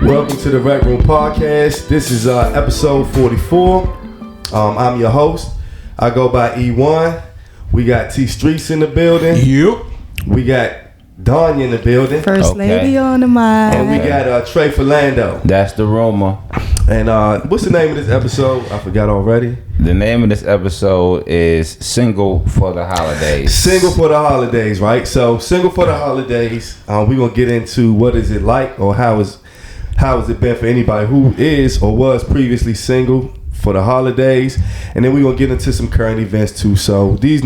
Welcome to the Rec Room Podcast. This is episode 44. I'm your host. I go by E1. We got T Streets in the building. Yep. We got Danya in the building. First lady on the mic. And we got Trey Philando. That's the rumor. And what's the name of this episode? I forgot already. The name of this episode is Single for the Holidays. Single for the holidays, right? So, single for the holidays. We're going to get into what is it like, or how has it been for anybody who is or was previously single for the holidays. And then we're going to get into some current events too. So, these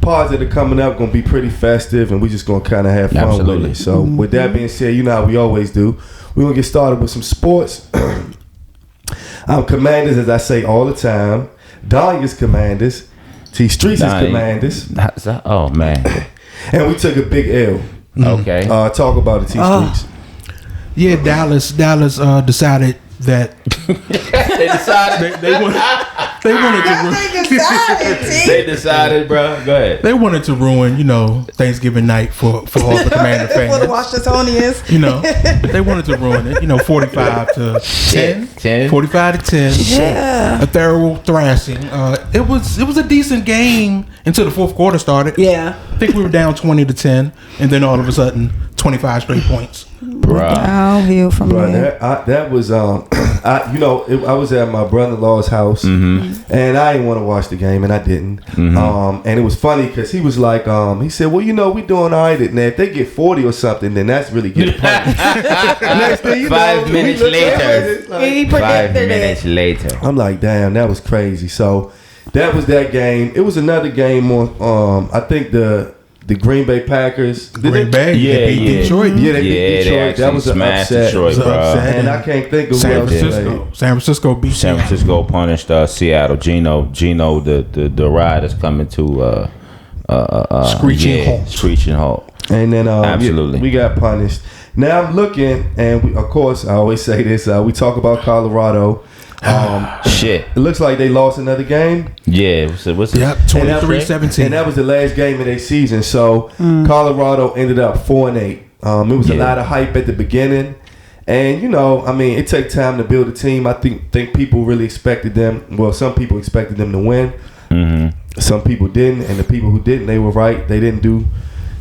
pods that are coming up going to be pretty festive, and we're just going to kind of have fun with it. So, with that being said, you know how we always do. We're going to get started with some sports. Commanders, as I say all the time. Danya's Commanders. T Streets is Commanders. Oh, man. And we took a big L. Okay. Talk about it, T Streets. Yeah, Dallas decided that They decided. they wanted to ruin. They decided, bro. Go ahead. They wanted to ruin, Thanksgiving night for all the Commander fans. For the Washingtonians. They wanted to ruin it. 45 to 10. 45 to 10. Yeah. A thorough thrashing. It was a decent game until the fourth quarter started. Yeah. I think we were down 20 to 10, and then all of a sudden, 25 straight points. Downhill from there. That was I was at my brother-in-law's house, and I didn't want to watch the game, and I didn't. And it was funny because he was like, he said, "Well, we doing all right. Now, if they get 40 or something, then that's really getting punished." Next thing you know, 5 minutes later. He 5 minutes later. I'm like, damn, that was crazy. So that was that game. It was another game on, I think the Green Bay Packers. Green Bay? They beat Detroit. Yeah, they beat Detroit. That was an upset. Detroit, bro. And I can't think of San who else. San Francisco beat San Francisco punished Seattle. Gino, the ride is coming to screeching halt. And then absolutely, we got punished. Now I'm looking, and of course I always say this. We talk about Colorado. Shit. It looks like they lost another game. Yeah. So what's it? Yep, 23-17. And that was the last game of their season. So Colorado ended up 4-8. It was a lot of hype at the beginning. And, it takes time to build a team. I think people really expected them. Well, some people expected them to win. Mm-hmm. Some people didn't. And the people who didn't, they were right. They didn't do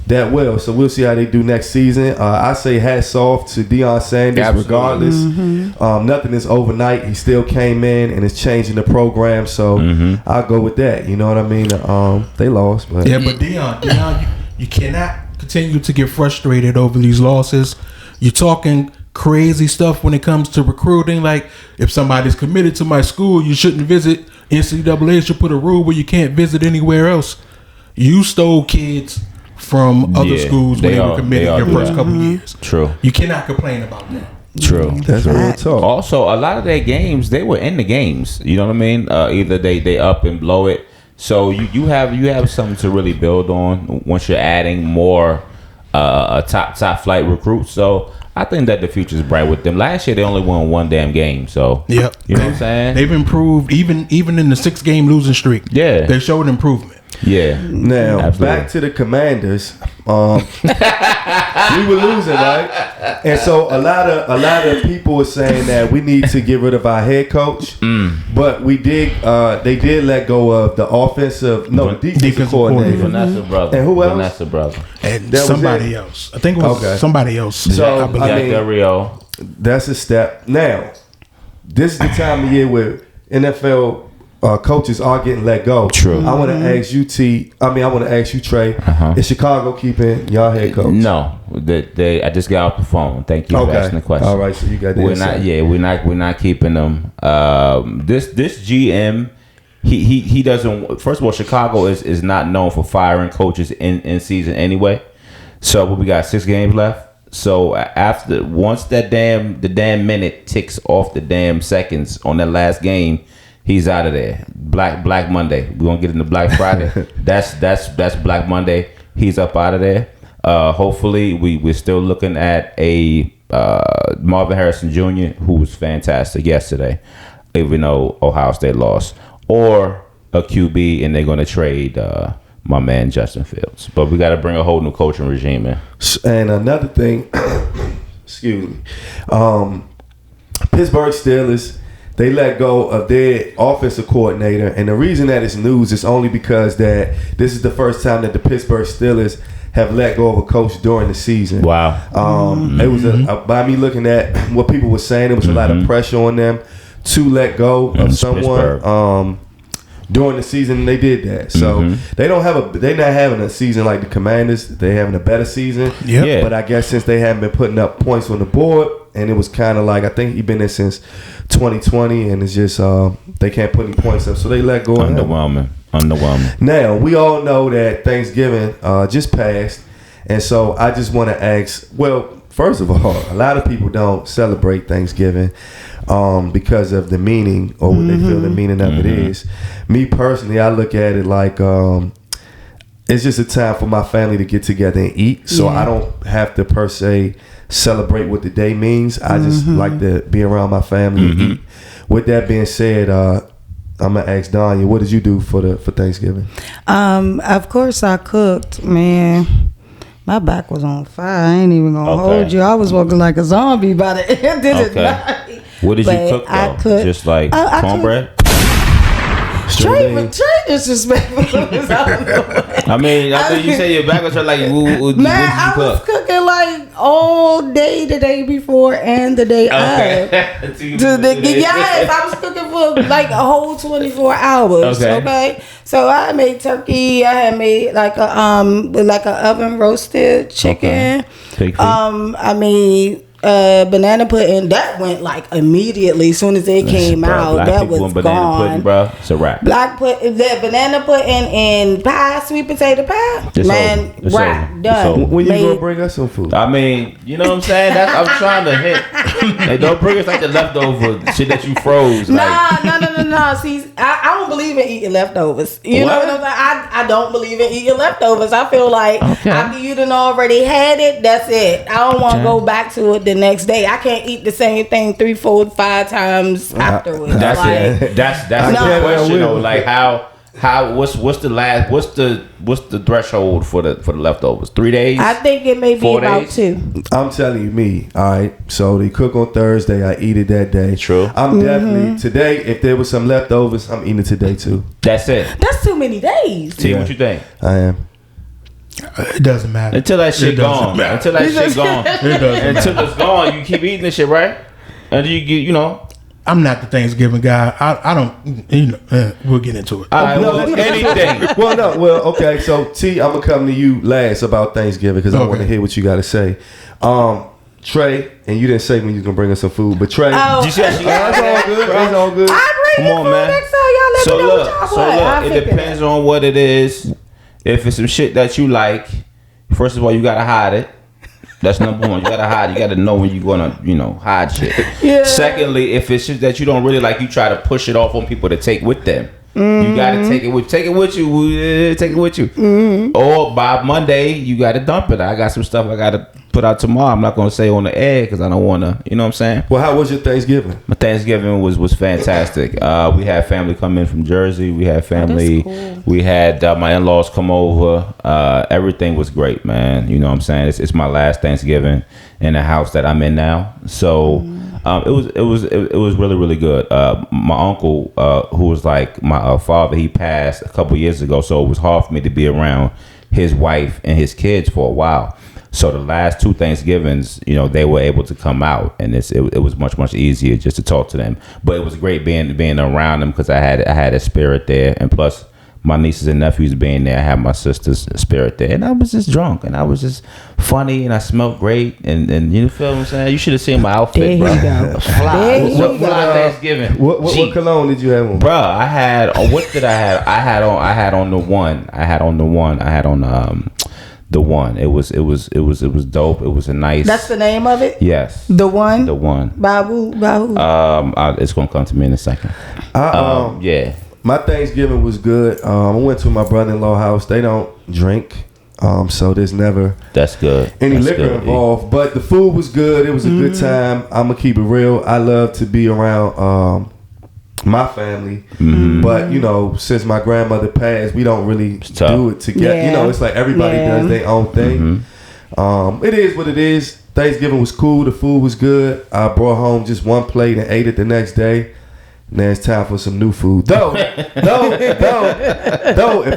that well. So we'll see how they do next season. I say hats off to Deion Sanders. Absolutely. Regardless. Nothing is overnight. He still came in and is changing the program. So I'll go with that. You know what I mean? They lost. But Deion, you cannot continue to get frustrated over these losses. You're talking crazy stuff when it comes to recruiting. Like, if somebody's committed to my school, you shouldn't visit. NCAA should put a rule where you can't visit anywhere else. You stole kids from other schools when they were committed your first couple years. True. You cannot complain about that. True. That's real talk. Also, a lot of their games, they were in the games. You know what I mean? Either they up and blow it. So you have something to really build on once you're adding more top flight recruits. So I think that the future is bright with them. Last year they only won one damn game. So yep. You know what I'm saying? They've improved even in the 6-game losing streak. Yeah. They showed improvement. Yeah. Now, absolutely. Back to the Commanders. We were losing, right? And so a lot of people were saying that we need to get rid of our head coach. But we did. They did let go of the defensive coordinator. Vanessa brother. And who else? Vanessa brother. And somebody else. I think it was somebody else. So Del Rio. That's a step. Now, this is the time of year where NFL coaches are getting let go. True. I want to ask you, I want to ask you, Trey. Is Chicago keeping y'all head coach? No, I just got off the phone. Thank you for asking the question. All right, so you got that. We're not keeping them. This GM, he doesn't. First of all, Chicago is not known for firing coaches in season anyway. So we got 6 games left. So once the damn minute ticks off the damn seconds on that last game, he's out of there. Black Monday. We're gonna get into Black Friday. That's Black Monday. He's up out of there. Hopefully we're still looking at a Marvin Harrison Jr., who was fantastic yesterday, even though Ohio State lost, or a QB, and they're gonna trade my man Justin Fields. But we got to bring a whole new coaching regime in. And another thing, excuse me. Pittsburgh Steelers, they let go of their offensive coordinator, and the reason that it's news is only because that this is the first time that the Pittsburgh Steelers have let go of a coach during the season. Wow. It was by me looking at what people were saying, it was a lot of pressure on them to let go of someone. During the season, they did that. So they're not having a season like the Commanders. They're having a better season. Yep. Yeah. But I guess since they haven't been putting up points on the board, and it was kind of like, I think he's been there since 2020, and it's just they can't put any points up, so they let go of him. Underwhelming. Now, we all know that Thanksgiving just passed, and so I just want to ask, well, first of all, a lot of people don't celebrate Thanksgiving because of the meaning or what they feel the meaning of it is. Me personally, I look at it like it's just a time for my family to get together and eat, so I don't have to per se celebrate what the day means. I just like to be around my family and eat. With that being said, I'm gonna ask Danya, what did you do for Thanksgiving? Of course I cooked, man. My back was on fire. I ain't even gonna hold you. I was walking like a zombie by the end of the night. What did you cook though? I cooked, just like cornbread? Trey disrespectful. I mean, I think you say your back was hurt. Like, what did you I was cook? cooking like all day the day before and the day of. Yes, I was cooking for like a whole 24 hours. Okay. So I made turkey. I had made like a oven roasted chicken. I made banana pudding. That went like immediately as soon as it came out. That was gone. Banana pudding, bro. It's a wrap. Black pudding, the banana pudding and pie, sweet potato pie. Done. When you gonna bring us some food? I mean, you know what I'm saying? That's I'm trying to hit. Like, don't bring us like the leftover shit that you froze. Like. No. See, I don't believe in eating leftovers. You know what I'm saying? I don't believe in eating leftovers. I feel like after you done already had it, that's it. I don't want to go back to it the next day. I can't eat the same thing 3, 4, 5 times afterwards. That's it. That's the question though. Like what's the threshold for the leftovers? 3 days? I think it may be about 2. I'm telling you, me. All right. So they cook on Thursday. I eat it that day. True. I'm definitely today. If there was some leftovers, I'm eating it today too. That's it. That's too many days. See what you think? I am. It doesn't matter until that shit gone. Until that shit gone. Until it's gone, you keep eating this shit, right? Until you get, you know. I'm not the Thanksgiving guy. I don't, you know. We'll get into it. Anything. Okay. So T, I'm gonna come to you last about Thanksgiving because I want to hear what you got to say. Trey, and you didn't say when you was gonna bring us some food, but Trey, it's all good. It's all good. Come on, man. Next time, y'all let me know what y'all want. It depends on what it is. If it's some shit that you like, first of all, you gotta hide it. That's number one. You gotta hide. You gotta know when you're gonna, hide shit. Yeah. Secondly, if it's shit that you don't really like, you try to push it off on people to take with them. You gotta take it with you. Or by Monday, you gotta dump it. I got some stuff I gotta put out tomorrow. I'm not gonna say on the air because I don't wanna. You know what I'm saying? Well, how was your Thanksgiving? My Thanksgiving was fantastic. We had family come in from Jersey. We had family. Cool. We had my in-laws come over. Everything was great, man. You know what I'm saying? It's my last Thanksgiving in the house that I'm in now. So. It was really, really good. My uncle, who was like my father, he passed a couple years ago, so it was hard for me to be around his wife and his kids for a while. So the last 2 Thanksgivings, they were able to come out, and it was much easier just to talk to them. But it was great being around them because I had a spirit there, and plus my nieces and nephews being there, I had my sister's spirit there, and I was just drunk, and I was just funny, and I smelled great, and you feel what I'm saying? You should have seen my outfit, bro. Fly Thanksgiving. What cologne did you have on? Bro, I had. What did I have? I had on the one. The one. It was dope. It was a nice. That's the name of it? Yes. The one. Babu. It's gonna come to me in a second. Yeah. My Thanksgiving was good. I went to my brother-in-law's house. They don't drink, so there's never any liquor involved. But the food was good. It was a good time. I'm gonna keep it real. I love to be around my family, but since my grandmother passed, we don't really do it together. It's like everybody does their own thing. It is what it is. Thanksgiving was cool. The food was good. I brought home just one plate and ate it the next day. Now it's time for some new food. Though, if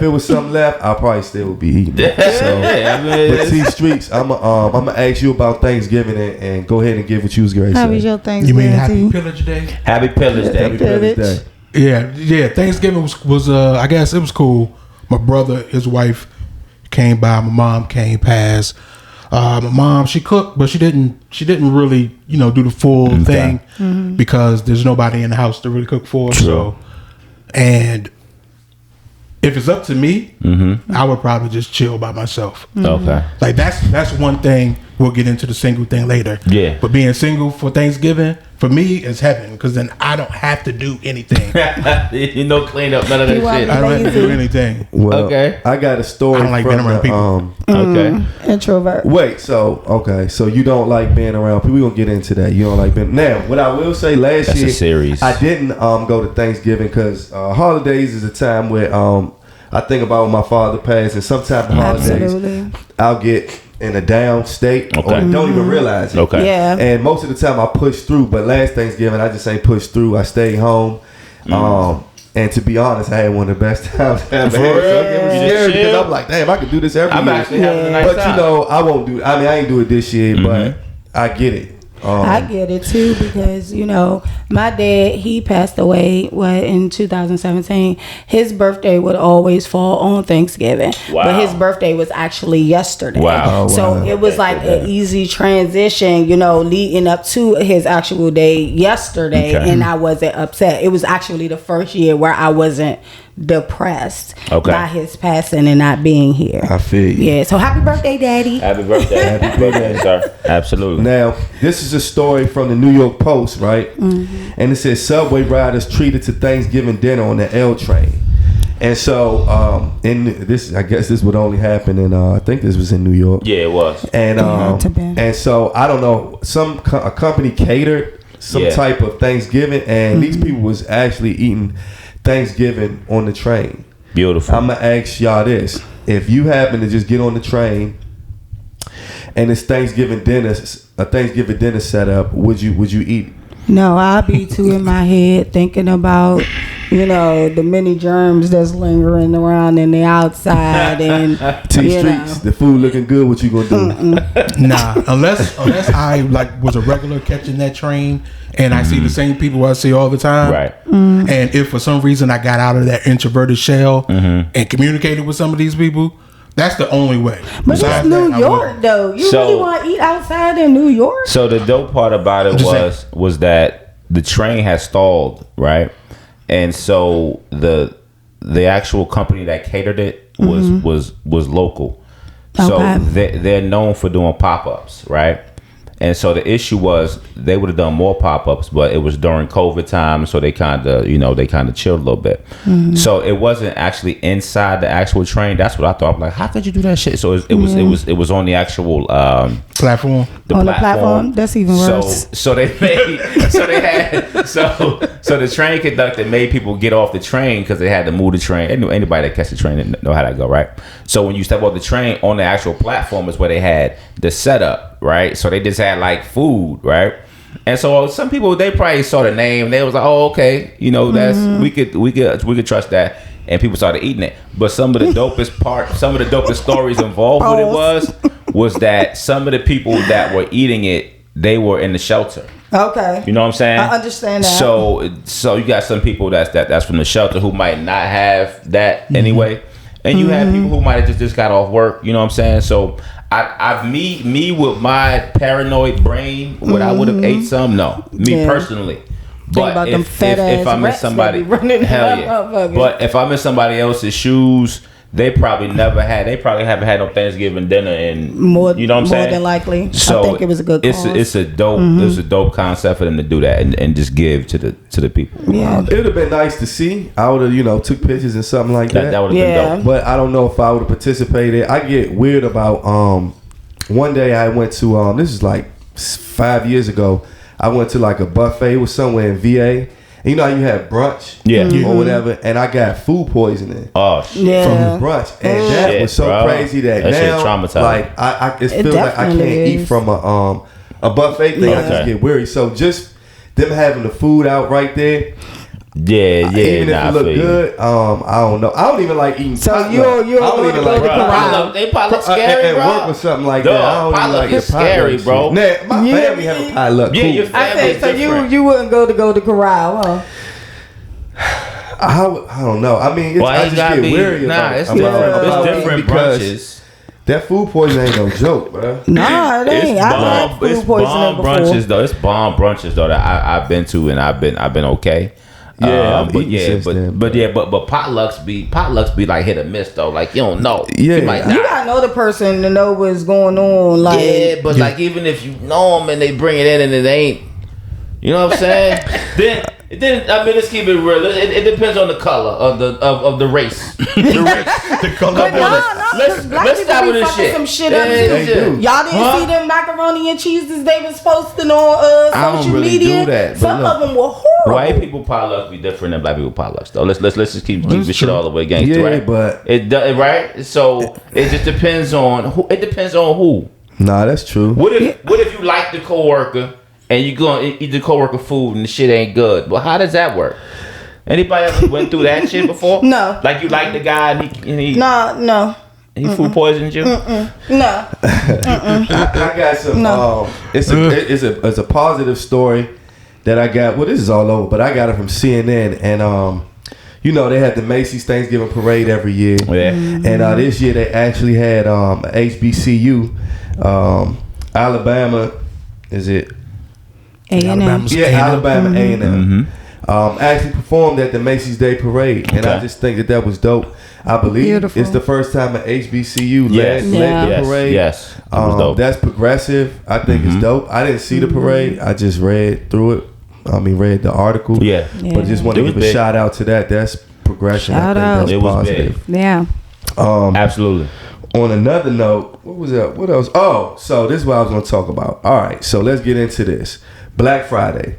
it was something left, I probably still would be eating it. So, but T Streets, I'm gonna ask you about Thanksgiving and go ahead and give what you was going to say. How was your Thanksgiving? You mean Happy Pillage Day? Happy Pillage Day. Happy Pillage Day. Yeah. Thanksgiving was I guess it was cool. My brother, his wife came by. My mom came past. My mom, she cooked, but she didn't really, do the full thing because there's nobody in the house to really cook for. True. So, and if it's up to me, I would probably just chill by myself. Okay. Like that's one thing. We'll get into the single thing later. Yeah. But being single for Thanksgiving, for me, is heaven because then I don't have to do anything. Clean up, none of that shit. I don't have to do anything. Well, Okay. I got a story. I don't like being around people. Okay. Introvert. Wait, so you don't like being around people. We're gonna get into that. You don't like being. Now, what I will say, last year a series. I didn't go to Thanksgiving because holidays is a time where I think about when my father passed, and sometimes the holidays Absolutely. I'll get in a down state or Okay. don't even realize it. Okay. Yeah. And most of the time I push through, but last Thanksgiving I just ain't pushed through. I stayed home. And to be honest, I had one of the best times I ever had. So it was scary because I'm like, damn, I could do this every I'm year. actually having a nice But time. I won't do. I mean, I ain't do it this year, but I get it. I get it too because my dad, he passed away in 2017. His birthday would always fall on Thanksgiving, Wow. but his birthday was actually yesterday. Wow. So wow. it was like an easy transition, leading up to his actual day yesterday, Okay. and I wasn't upset. It was actually the first year where I wasn't depressed by his passing and not being here. I feel you. Yeah. So happy birthday, Daddy. Happy birthday. Happy birthday, sir. Absolutely. Now, this is a story from the New York Post, right? And it says subway riders treated to Thanksgiving dinner on the L train. And so, I guess this would only happen in, I think this was in New York. Yeah, it was. And so I don't know, a company catered some type of Thanksgiving, and these people was actually eating Thanksgiving on the train. Beautiful. I'm gonna ask y'all this: if you happen to just get on the train and it's Thanksgiving dinner set up, would you eat? No, I'll be too in my head thinking about, the many germs that's lingering around in the outside and Streets, the food looking good. What you gonna do? Nah, unless I was a regular catching that train and I see the same people I see all the time. Right. And if for some reason I got out of that introverted shell and communicated with some of these people, that's the only way. But it's New York though. You really want to eat outside in New York? So the dope part about it was that the train had stalled, right? And so the actual company that catered it was local. So they're known for doing pop-ups, right? And so the issue was they would have done more pop-ups, but it was during COVID time, so they kind of chilled a little bit. So it wasn't actually inside the actual train. That's what I thought. I'm like, how could you do that shit? So it was on the actual platform. The platform. That's even worse. So the train conductor made people get off the train because they had to move the train. Anybody that catch the train didn't know how that go, right? So when you step off the train, on the actual platform is where they had the setup, right? So they just had like food, right? And so some people, they probably saw the name. They was like, oh, okay, that's we could trust that. And people started eating it. But some of the dopest stories involved with it was that some of the people that were eating it, they were in the shelter. Okay. You know what I'm saying? I understand that. So you got some people that's from the shelter who might not have that anyway. And you have people who might have just got off work, you know what I'm saying? So me with my paranoid brain, would I would have ate some? No. Me personally. But if I'm in somebody, hell yeah. But if I'm in somebody else's shoes, they probably haven't had no Thanksgiving dinner in more. You know what I'm saying? More than likely. So I think it was a good cause. It's a dope concept for them to do that and just give to the people. Yeah. It would have been nice to see. I would have took pictures and something like that. That would have been dope. But I don't know if I would have participated. I get weird about one day I went to this is like 5 years ago. I went to like a buffet. It was somewhere in VA, And you know how you have brunch, or whatever, and I got food poisoning. Oh shit! From the brunch, and that was so crazy that now, traumatizing. like I it feels like I can't eat from a buffet thing. I just get weary. So just them having the food out right there. Yeah. Even if it look good, I don't know. I don't even like eating. So potluck. you I don't even like potluck. They potluck scary, at bro. work or something like that. I don't even like is scary, bro. Nah, my family have a potluck. Yeah, cool. your family. So you wouldn't go to corral, huh? I don't know. I mean, I just get weary about it's because different brunches. that food poisoning ain't no joke, bro. Nah, it ain't. I've had food poisoning before. Brunches though. It's bomb brunches though that I've been to and I've been okay. Yeah, but potlucks be like hit or miss though. Like you don't know. Yeah, you might die. You gotta know the person to know what's going on. Like like even if you know them and they bring it in and it ain't, you know what I'm saying? Then I mean, let's keep it real. It depends on the color of the race. The color. Let's stop with this shit. Some shit up too. Y'all didn't see them macaroni and cheeses they was posting on social media. Do that, some of them were horrible. White people potlucks be different than black people potlucks though. Let's just keep this shit all the way gangster, right? But right. So it just depends on who. It depends on who. Nah, that's true. What if you like the coworker and you go and eat the coworker food and the shit ain't good? Well, how does that work? Anybody ever went through that shit before? No. Like you like the guy and he No. He food poisoned you? No. I got some. No. It's a positive story that I got. Well, this is all over, but I got it from CNN, and you know they had the Macy's Thanksgiving Parade every year. Yeah. And this year they actually had HBCU, Alabama. Is it? A&M. Alabama A&M. Mm-hmm. Actually performed at the Macy's Day Parade, and I just think that was dope. I believe it's the first time an HBCU led the parade. Yes, it was dope. That's progressive. I think it's dope. I didn't see the parade. I just read through it. Read the article. Yeah. But just want to give a shout out to that. That's progression. Shout I think that's positive. Big. Yeah. Absolutely. On another note, what was that? What else? Oh, so this is what I was going to talk about. All right, so let's get into this. Black Friday.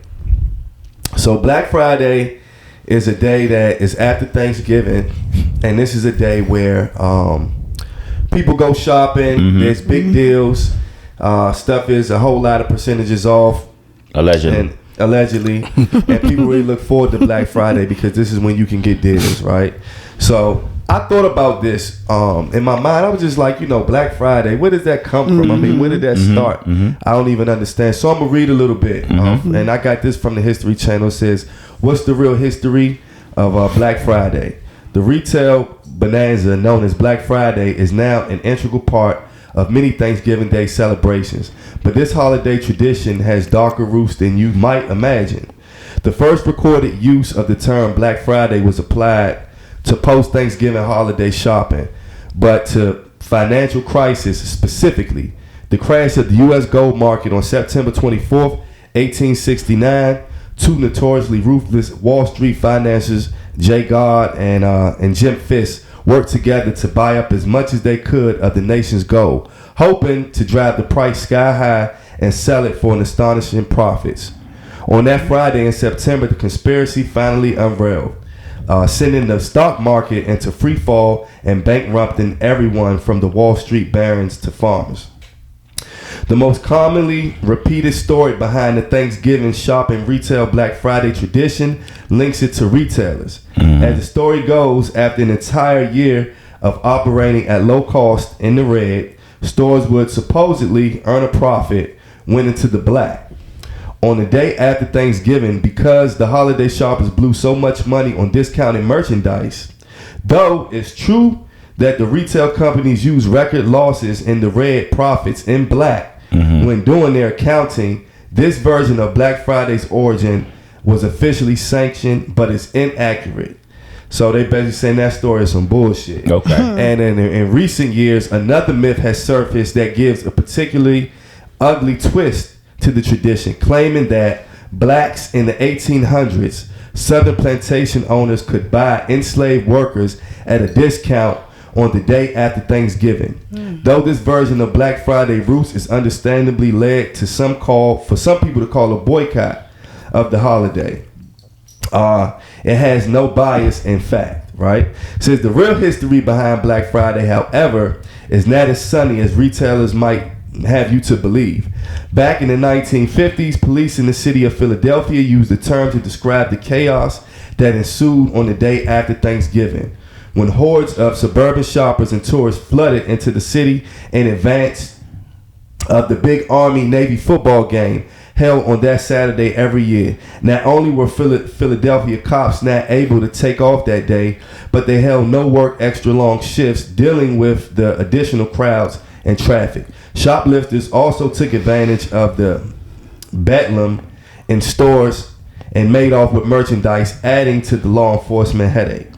So Black Friday is a day that is after Thanksgiving, and this is a day where people go shopping. There's big deals. Stuff is a whole lot of percentages off. Allegedly. And people really look forward to Black Friday because this is when you can get deals, right? So I thought about this in my mind. I was just like, Black Friday, where does that come from? I mean, where did that start? I don't even understand. So I'm going to read a little bit. And I got this from the History Channel. It says, what's the real history of Black Friday? The retail bonanza known as Black Friday is now an integral part of many Thanksgiving Day celebrations. But this holiday tradition has darker roots than you might imagine. The first recorded use of the term Black Friday was applied to post-Thanksgiving holiday shopping, but to financial crisis specifically. The crash of the U.S. gold market on September 24th, 1869, two notoriously ruthless Wall Street financiers, Jay Godd and Jim Fisk, worked together to buy up as much as they could of the nation's gold, hoping to drive the price sky high and sell it for an astonishing profits. On that Friday in September, the conspiracy finally unraveled, sending the stock market into free fall and bankrupting everyone from the Wall Street barons to farmers. The most commonly repeated story behind the Thanksgiving shopping retail Black Friday tradition links it to retailers. As the story goes, after an entire year of operating at low cost in the red, stores would supposedly earn a profit, went into the black. On the day after Thanksgiving, because the holiday shoppers blew so much money on discounted merchandise, though it's true that the retail companies use record losses in the red, profits in black when doing their accounting, this version of Black Friday's origin was officially sanctioned, but it's inaccurate. So they basically saying that story is some bullshit. Okay. And in recent years, another myth has surfaced that gives a particularly ugly twist to the tradition, claiming that blacks in the 1800s, southern plantation owners could buy enslaved workers at a discount on the day after Thanksgiving. Though this version of Black Friday roots is understandably led to some people to call a boycott of the holiday. It has no bias in fact, right? Says the real history behind Black Friday, however, is not as sunny as retailers might have you to believe. Back in the 1950s, police in the city of Philadelphia used the term to describe the chaos that ensued on the day after Thanksgiving, when hordes of suburban shoppers and tourists flooded into the city in advance of the big Army-Navy football game held on that Saturday every year. Not only were Philadelphia cops not able to take off that day, but they held no work extra long shifts dealing with the additional crowds and traffic. Shoplifters also took advantage of the bedlam in stores and made off with merchandise, adding to the law enforcement headache.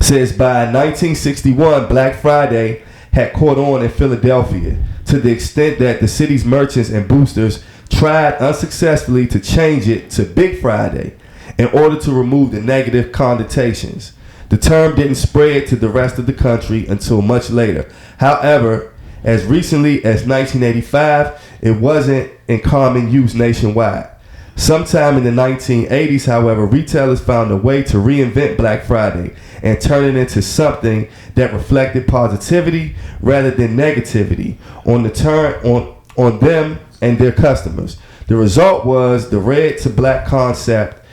Says by 1961, Black Friday had caught on in Philadelphia to the extent that the city's merchants and boosters tried unsuccessfully to change it to Big Friday in order to remove the negative connotations. The term didn't spread to the rest of the country until much later. However, as recently as 1985, it wasn't in common use nationwide. Sometime in the 1980s, however, retailers found a way to reinvent Black Friday and turn it into something that reflected positivity rather than negativity on them and their customers. The result was the red to black concept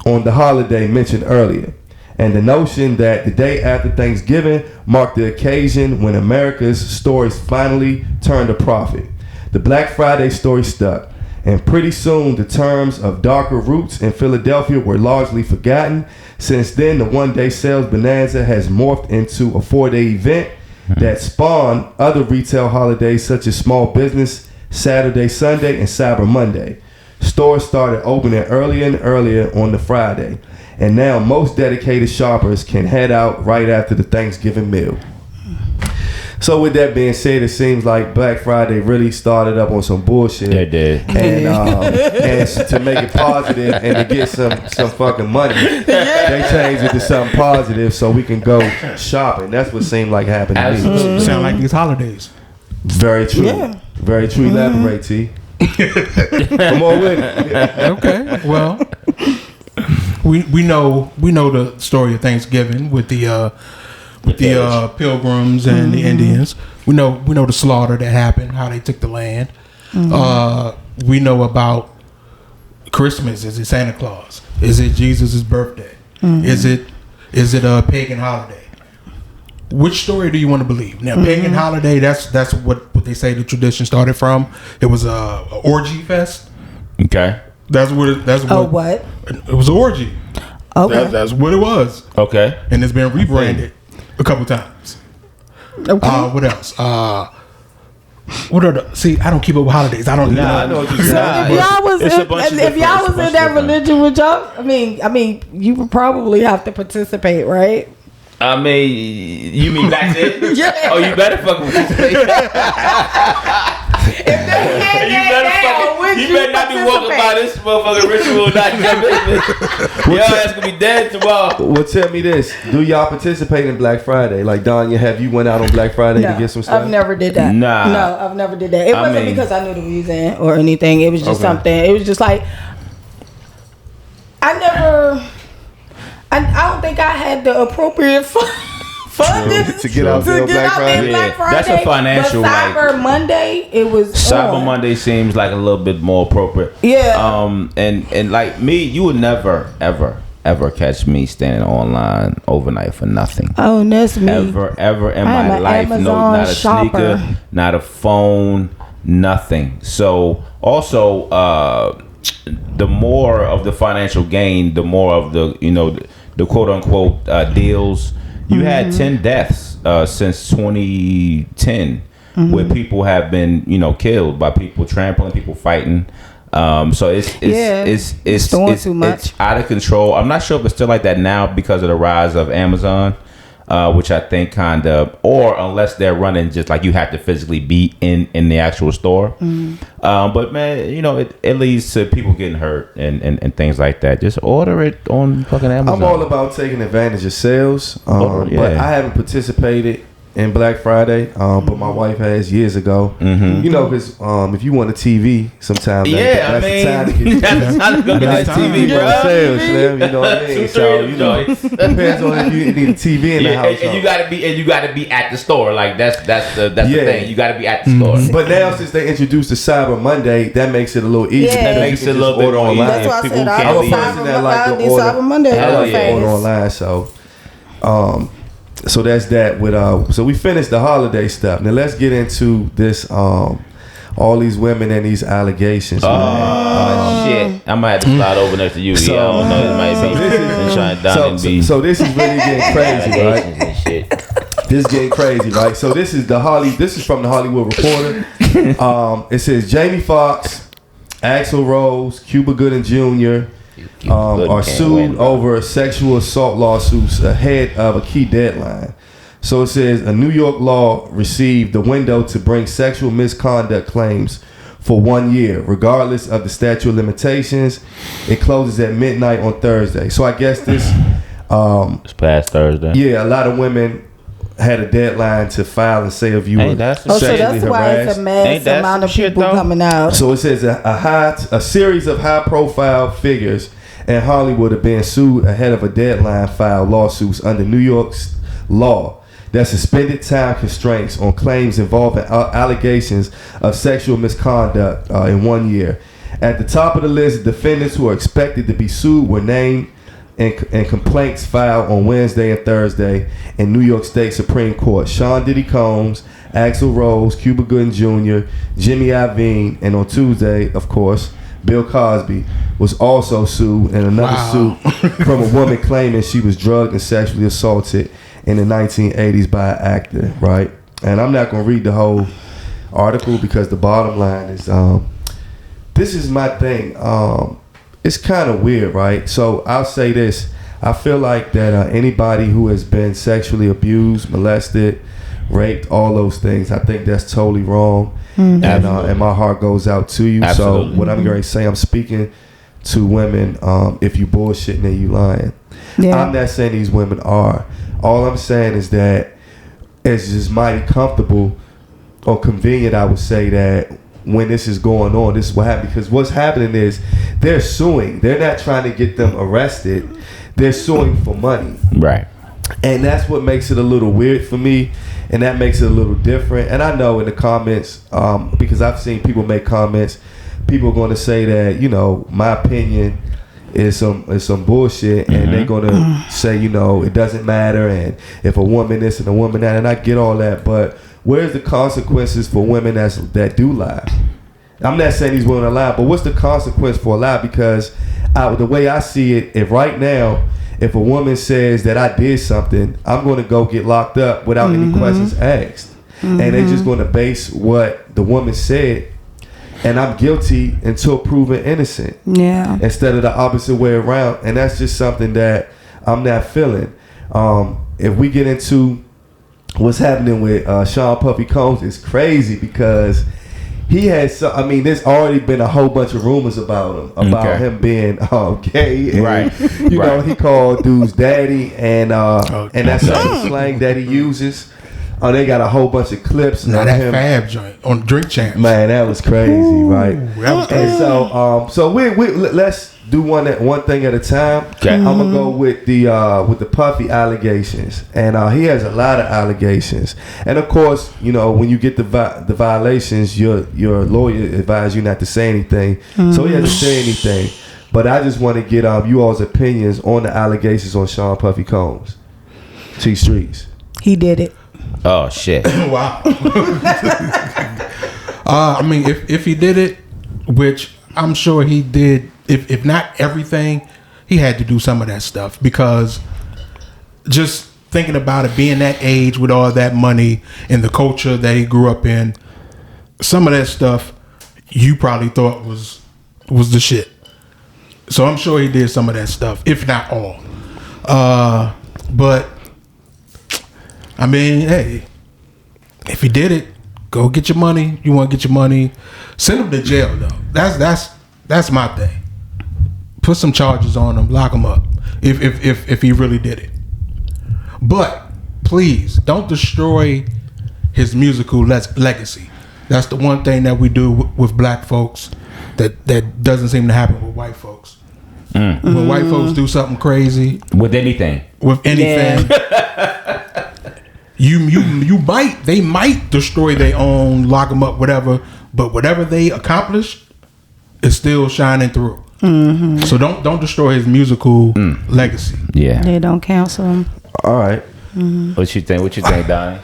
on the holiday mentioned earlier, and the notion that the day after Thanksgiving marked the occasion when America's stores finally turned a profit. The Black Friday story stuck, and pretty soon the terms of darker roots in Philadelphia were largely forgotten. Since then, the one-day sales bonanza has morphed into a 4-day event that spawned other retail holidays such as Small Business Saturday, Sunday, and Cyber Monday. Stores started opening earlier and earlier on the Friday, and now most dedicated shoppers can head out right after the Thanksgiving meal. So with that being said, it seems like Black Friday really started up on some bullshit. It did. And to make it positive and to get some fucking money, they changed it to something positive so we can go shopping. That's what seemed like happened to me. Sound like these holidays. Very true. Yeah. Very true. Elaborate, T. Come on with it. Okay. Well, we know the story of Thanksgiving with the Pilgrims and the Indians. We know the slaughter that happened, how they took the land. We know about Christmas. Is it Santa Claus? Is it Jesus' birthday? Is it a pagan holiday? Which story do you want to believe? Now, pagan holiday, that's what they say the tradition started from. It was a orgy fest. Okay. What? It was an orgy. Okay. That's what it was. Okay. And it's been rebranded a couple times. Okay. What else? What are the? See, I don't keep up with holidays. I don't. I know what you're saying. If y'all was in that religion with y'all, I mean, you would probably have to participate, right? I mean, you mean back then? Yeah. Oh, you better fucking participate. You better not be walking by this motherfucking ritual not jumping. Your ass gonna be dead tomorrow. Well, tell me this: do y'all participate in Black Friday? Like Danya, have you went out on Black Friday to get some stuff? I've never did that. Nah. No, I've never did that. It wasn't because I knew the reason or anything. It was just something. It was just like I don't think I had the appropriate funding to get out there Black Friday. That's a financial. But Cyber Monday, it was Cyber Monday seems like a little bit more appropriate. Yeah. And like me, you would never ever catch me standing online overnight for nothing. Oh, that's me. Ever in my life. Amazon no, not a shopper. sneaker, not a phone, nothing. So also, the more of the financial gain, the more of the the quote unquote deals. You had 10 deaths since 2010 where people have been killed by people trampling, people fighting. So it's too much. It's out of control. I'm not sure if it's still like that now because of the rise of Amazon, which I think kind of, or unless they're running just like you have to physically be in the actual store. But man, it leads to people getting hurt and things like that. Just order it on fucking Amazon. I'm all about taking advantage of sales, but I haven't participated in Black Friday, but my wife has years ago. Mm-hmm. You know, because if you want a TV, sometimes that's the time to get that's the time to go get that TV, bro. You know what I mean? So depends on if you need a TV in the house. And you gotta be at the store. Like that's the thing. You gotta be at the store. But now since they introduced the Cyber Monday, that makes it a little easier. Yeah. That makes it a little bit more easy. That's why I said I'm a person that like to order. Cyber Monday. I like to order online. So that's that with so we finished the holiday stuff. Now let's get into this all these women and these allegations. Shit. I'm gonna have to slide over next to you. So, I don't know, it might be so this is really getting crazy, right? This is getting crazy, right? So this is from the Hollywood Reporter. It says Jamie Foxx, Axl Rose, Cuba Gooding Jr. Are sued over sexual assault lawsuits ahead of a key deadline. So it says a New York law received the window to bring sexual misconduct claims for 1 year, regardless of the statute of limitations. It closes at midnight on Thursday. So I guess this it's past Thursday. Yeah, a lot of women had a deadline to file and say if you were so that's why it's a mass amount of people coming out. So it says a series of high-profile figures in Hollywood are being sued ahead of a deadline filed lawsuits under New York's law that suspended time constraints on claims involving allegations of sexual misconduct in 1 year. At the top of the list, defendants who are expected to be sued were named and complaints filed on Wednesday and Thursday in New York State Supreme Court. Sean Diddy Combs, Axl Rose, Cuba Gooding Jr., Jimmy Iovine, and on Tuesday, of course, Bill Cosby was also sued in another suit from a woman claiming she was drugged and sexually assaulted in the 1980s by an actor, right? And I'm not going to read the whole article because the bottom line is, this is my thing. It's kind of weird, right? So I'll say this. I feel like that anybody who has been sexually abused, molested, raped, all those things, I think that's totally wrong. Mm-hmm. And my heart goes out to you. Absolutely. So what I'm going to say, I'm speaking to women. If you bullshitting and you lying. Yeah. I'm not saying these women are. All I'm saying is that it's just mighty comfortable or convenient, I would say, that when this is going on, this is what happened. Because what's happening is they're suing. They're not trying to get them arrested. They're suing for money. Right. And that's what makes it a little weird for me. And that makes it a little different. And I know in the comments, because I've seen people make comments, people are going to say that, you know, my opinion is some bullshit. Mm-hmm. And they're going to say, you know, it doesn't matter. And if a woman this and a woman that, and I get all that. But where's the consequences for women that do lie? I'm not saying these women are lying, but what's the consequence for a lie? Because the way I see it, if right now, if a woman says that I did something, I'm going to go get locked up without any questions asked. And they're just going to base what the woman said, and I'm guilty until proven innocent. Yeah. Instead of the opposite way around. And that's just something that I'm not feeling. If we get into what's happening with Sean Puffy Combs, it's crazy because he has, there's already been a whole bunch of rumors about him being gay. And, right. You know, he called dudes daddy, and that's some slang that he uses. They got a whole bunch of clips. Now that him. Fab joint on Drink Champs. Man, that was crazy, right? That was crazy. And so we let's do one thing at a time. Okay. I'm gonna go with the Puffy allegations, and he has a lot of allegations. And of course, you know, when you get the violations, your lawyer advises you not to say anything, so he hasn't said anything. But I just want to get you all's opinions on the allegations on Sean Puffy Combs. T Streets. He did it. Oh shit! Wow. If he did it, which I'm sure he did, if not everything, he had to do some of that stuff, because just thinking about it, being that age with all that money and the culture that he grew up in, some of that stuff you probably thought was the shit. So I'm sure he did some of that stuff, if not all. But hey, if he did it, go get your money. You want to get your money, send him to jail though. That's my thing. Put some charges on him, lock him up if he really did it. But please don't destroy his musical legacy. That's the one thing that we do with black folks that doesn't seem to happen with white folks. When white folks do something crazy with anything, they might destroy their own, lock them up, whatever. But whatever they accomplish is still shining through. So don't destroy his musical legacy. Yeah, they don't cancel him. All right. What you think? What you think, Donnie?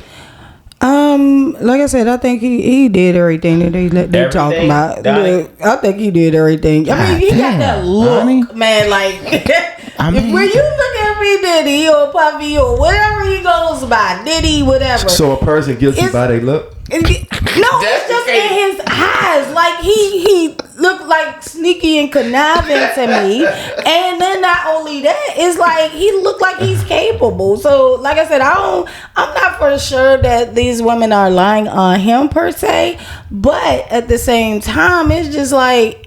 Like I said, I think he did everything that they talk about. Look, I think he did everything. I mean, he got that look, man. Like, if when you look at me, Diddy or Puffy or whatever he goes by, Diddy, whatever. So a person guilty by they look? No, it's just in his eyes. Like he looked like sneaky and conniving to me. And then not only that, it's like he looked like he's capable. So like I said, I'm not for sure that these women are lying on him per se. But at the same time, it's just like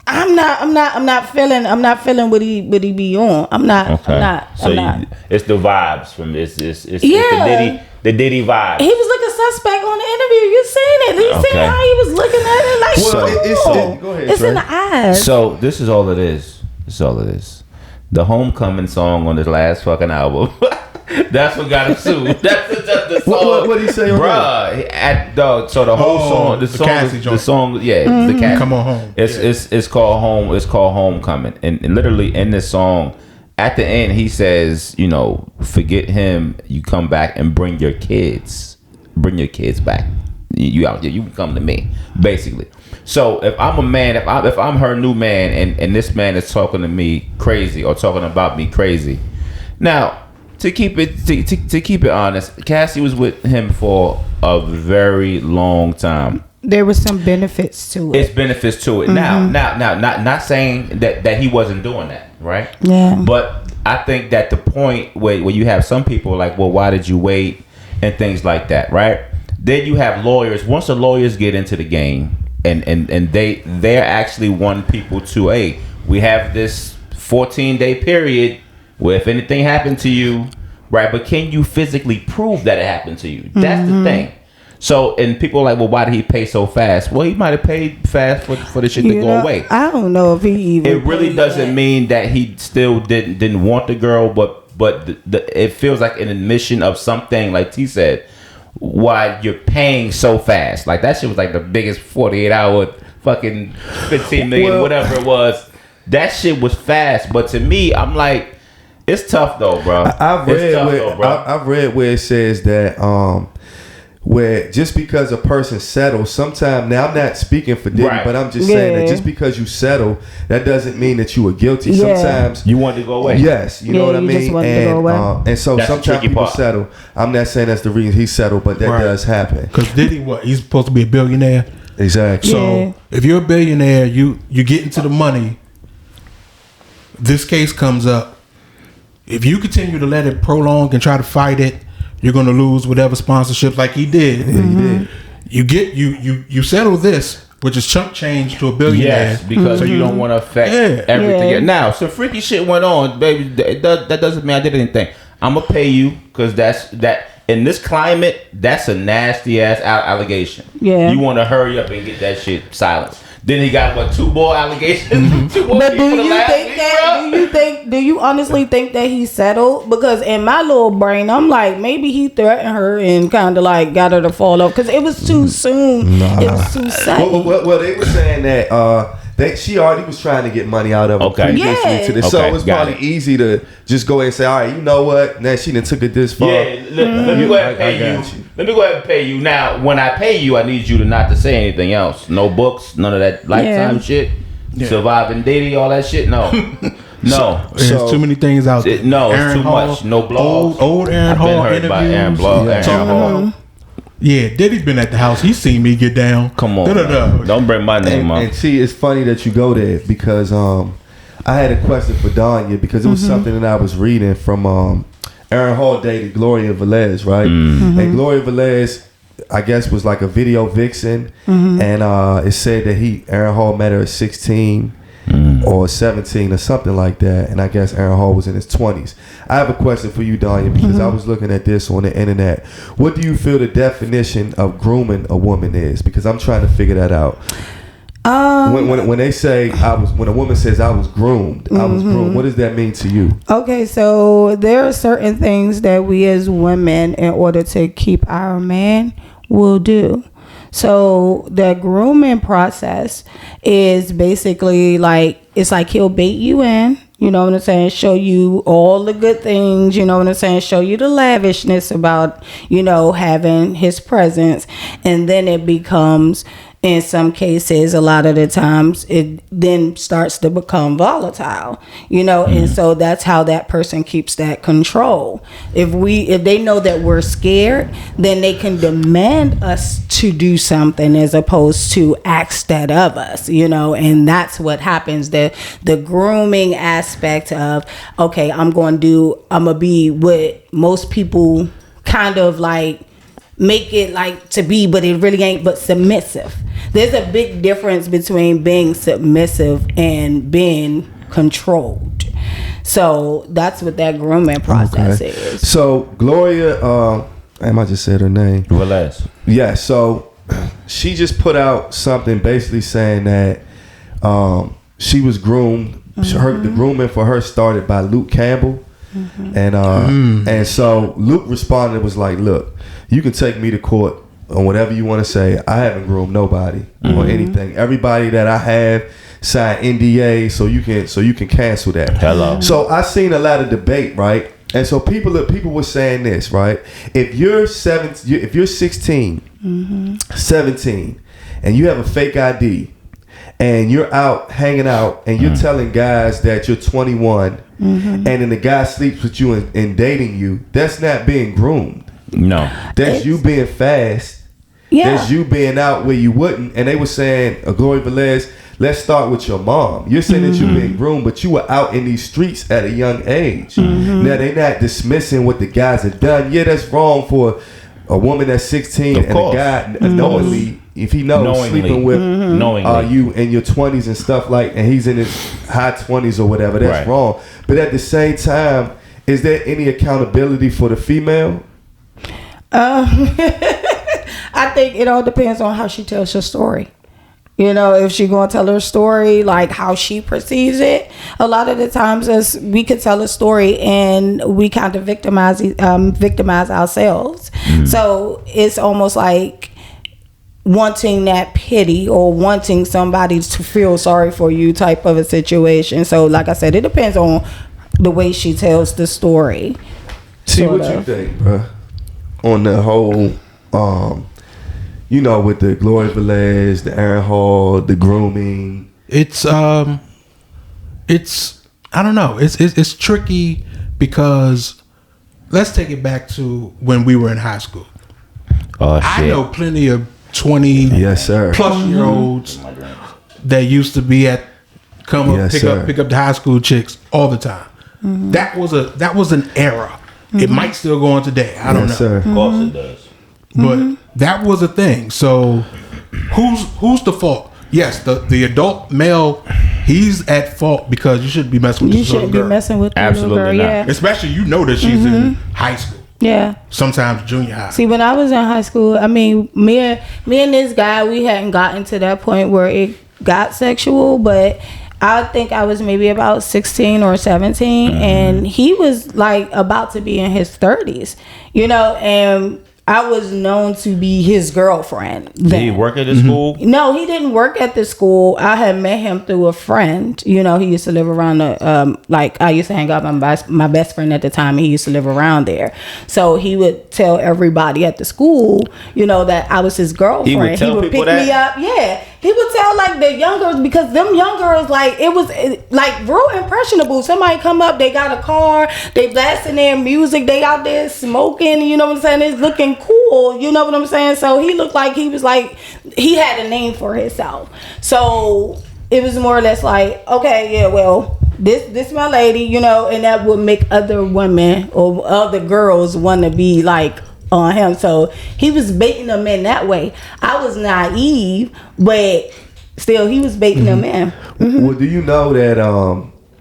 I'm not feeling what he be on. I'm not. It's the vibes from it's the Diddy vibe. He was like a suspect on the interview. You seen it? You seen how he was looking at it? Like, go ahead, it's in the eyes. So this is all it is. This is all it is. The Homecoming song on his last fucking album. That's what got him sued. That's the song. What did he say on that? So the whole song, the song, the cat. Come on home. It's called Home. It's called Homecoming, and literally in this song, at the end, he says, you know, forget him. You come back and bring your kids. Bring your kids back. You out there. You can come to me, basically. So if I'm a man, if I'm her new man, and this man is talking to me crazy or talking about me crazy, now to keep it honest, Cassie was with him for a very long time. There was some benefits to it. It's benefits to it. Now, not saying that he wasn't doing that, right? Yeah. But I think that the point where you have some people like, well, why did you wait, and things like that, right? Then you have lawyers. Once the lawyers get into the game, and they're actually want people to, hey, we have this 14-day period where if anything happened to you, right? But can you physically prove that it happened to you? That's the thing. So, and people are like, well, why did he pay so fast? Well, he might have paid fast for the shit to go away. I don't know if he even. It really doesn't mean that he still didn't want the girl, but it feels like an admission of something, like T said, why you're paying so fast. Like that shit was like the biggest 48-hour fucking 15 million, whatever it was. That shit was fast, but to me, I'm like, it's tough though, bro. I've read where it says that where just because a person settles, sometimes, now I'm not speaking for Diddy, but I'm just saying that just because you settle, that doesn't mean that you were guilty. Sometimes you want to go away. Yes, you know what I mean. And so that's sometimes people settle. I'm not saying that's the reason he settled, but that does happen. Because Diddy, he's supposed to be a billionaire. Exactly. So if you're a billionaire, you get into the money. This case comes up. If you continue to let it prolong and try to fight it, you're going to lose whatever sponsorships like he did. Yeah, he did. You get you settle this, which is chunk change to a billionaire. Yes, because you don't want to affect everything. Yeah. Now, some freaky shit went on, baby. That doesn't mean I did anything. I'm gonna pay you because that in this climate, that's a nasty ass allegation. Yeah, you want to hurry up and get that shit silenced. Then he got 2 more allegations. 2 more but do you honestly think that he settled? Because in my little brain, I'm like, maybe he threatened her and kind of like got her to fall off because it was too soon. It was too sudden. Well, they were saying that she already was trying to get money out of him. Okay. To this. So it was probably easy to just go ahead and say, all right, you know what? Now she done took it this far. Yeah, let me go ahead and pay you. Let me go ahead and pay you. Now, when I pay you, I need you to not to say anything else. No books, none of that Lifetime shit. Yeah. Surviving Diddy, all that shit. No. No. There's too many things out there. No, it's too much. No blogs. Old Aaron Hall interviews. By Aaron Hall. Yeah, Diddy's been at the house. He's seen me get down. Come on. Don't bring my name up. And see, it's funny that you go there because I had a question for Danya because it was something that I was reading from Aaron Hall dated Gloria Velez, right? And Gloria Velez, I guess, was like a video vixen, and it said that Aaron Hall met her at 16, or 17 or something like that. And I guess Aaron Hall was in his 20s. I have a question for you, Danya, because I was looking at this on the internet. What do you feel the definition of grooming a woman is? Because I'm trying to figure that out. When they say when a woman says I was groomed, I was groomed, what does that mean to you? Okay, so there are certain things that we as women, in order to keep our man, will do. So the grooming process is basically like, it's like he'll bait you in, you know what I'm saying, show you all the good things, you know what I'm saying, show you the lavishness about, you know, having his presence, and then it becomes, in some cases, a lot of the times, it then starts to become volatile, you know, and so that's how that person keeps that control. If they know that we're scared, then they can demand us to do something as opposed to ask that of us, you know, and that's what happens. The grooming aspect of, okay, I'm gonna be what most people kind of like make it like to be, but it really ain't, but submissive. There's a big difference between being submissive and being controlled. So that's what that grooming process is. So Gloria, I just said her name. Velez. Yeah, so she just put out something basically saying that she was groomed. The grooming for her started by Luke Campbell. And so Luke responded, was like, look, you can take me to court on whatever you want to say. I haven't groomed nobody or anything. Everybody that I have signed NDA, so you can cancel that. Hello. So I seen a lot of debate, right? And so people were saying this, right? If you're 16, 17, and you have a fake ID, and you're out hanging out, and you're telling guys that you're 21, and then the guy sleeps with you and dating you, that's not being groomed. No. That's you being fast. Yeah. That's you being out where you wouldn't. And they were saying, Gloria Velez, let's start with your mom. You're saying that you're being groomed, but you were out in these streets at a young age. Now, they're not dismissing what the guys have done. Yeah, that's wrong for a woman that's 16 and a guy knowingly, if he knows, sleeping with you in your 20s and stuff like, and he's in his high 20s or whatever, that's wrong. But at the same time, is there any accountability for the female? I think it all depends on how she tells her story. You know, if she gonna tell her story like how she perceives it, a lot of the times we could tell a story and we kind of victimize ourselves. So it's almost like wanting that pity or wanting somebody to feel sorry for you type of a situation. So like I said, it depends on the way she tells the story. See what you think, bro, on the whole you know, with the Gloria Velez, the Aaron Hall, the grooming. It's I don't know. It's tricky because let's take it back to when we were in high school. Oh, shit. I know plenty of 20 plus year olds that used to be at pick up the high school chicks all the time. That was an era. It might still go on today. I don't know. Of course it does. But that was a thing. So who's the fault? Yes, the adult male, he's at fault because you shouldn't be messing with this little girl. You shouldn't be messing with the little girl, yeah. Especially you know that she's in high school. Yeah. Sometimes junior high. See, when I was in high school, I mean, me and this guy, we hadn't gotten to that point where it got sexual, but I think I was maybe about 16 or 17, and he was like about to be in his 30s, you know, and I was known to be his girlfriend then. Did he work at the school? No, he didn't work at the school. I had met him through a friend. You know, he used to live around the, like, I used to hang out with my best friend at the time. And he used to live around there. So he would tell everybody at the school, you know, that I was his girlfriend. He would pick me up. Yeah. He would tell, like, the young girls, because them young girls, like, it was, like, real impressionable. Somebody come up, they got a car, they blasting their music, they out there smoking, you know what I'm saying? It's looking cool, you know what I'm saying? So he looked like he was, like, he had a name for himself. So it was more or less like, okay, yeah, well, this my lady, you know, and that would make other women or other girls want to be, like, on him. So he was baiting them in that way. I was naive, but still he was baiting them in. Well, do you know that?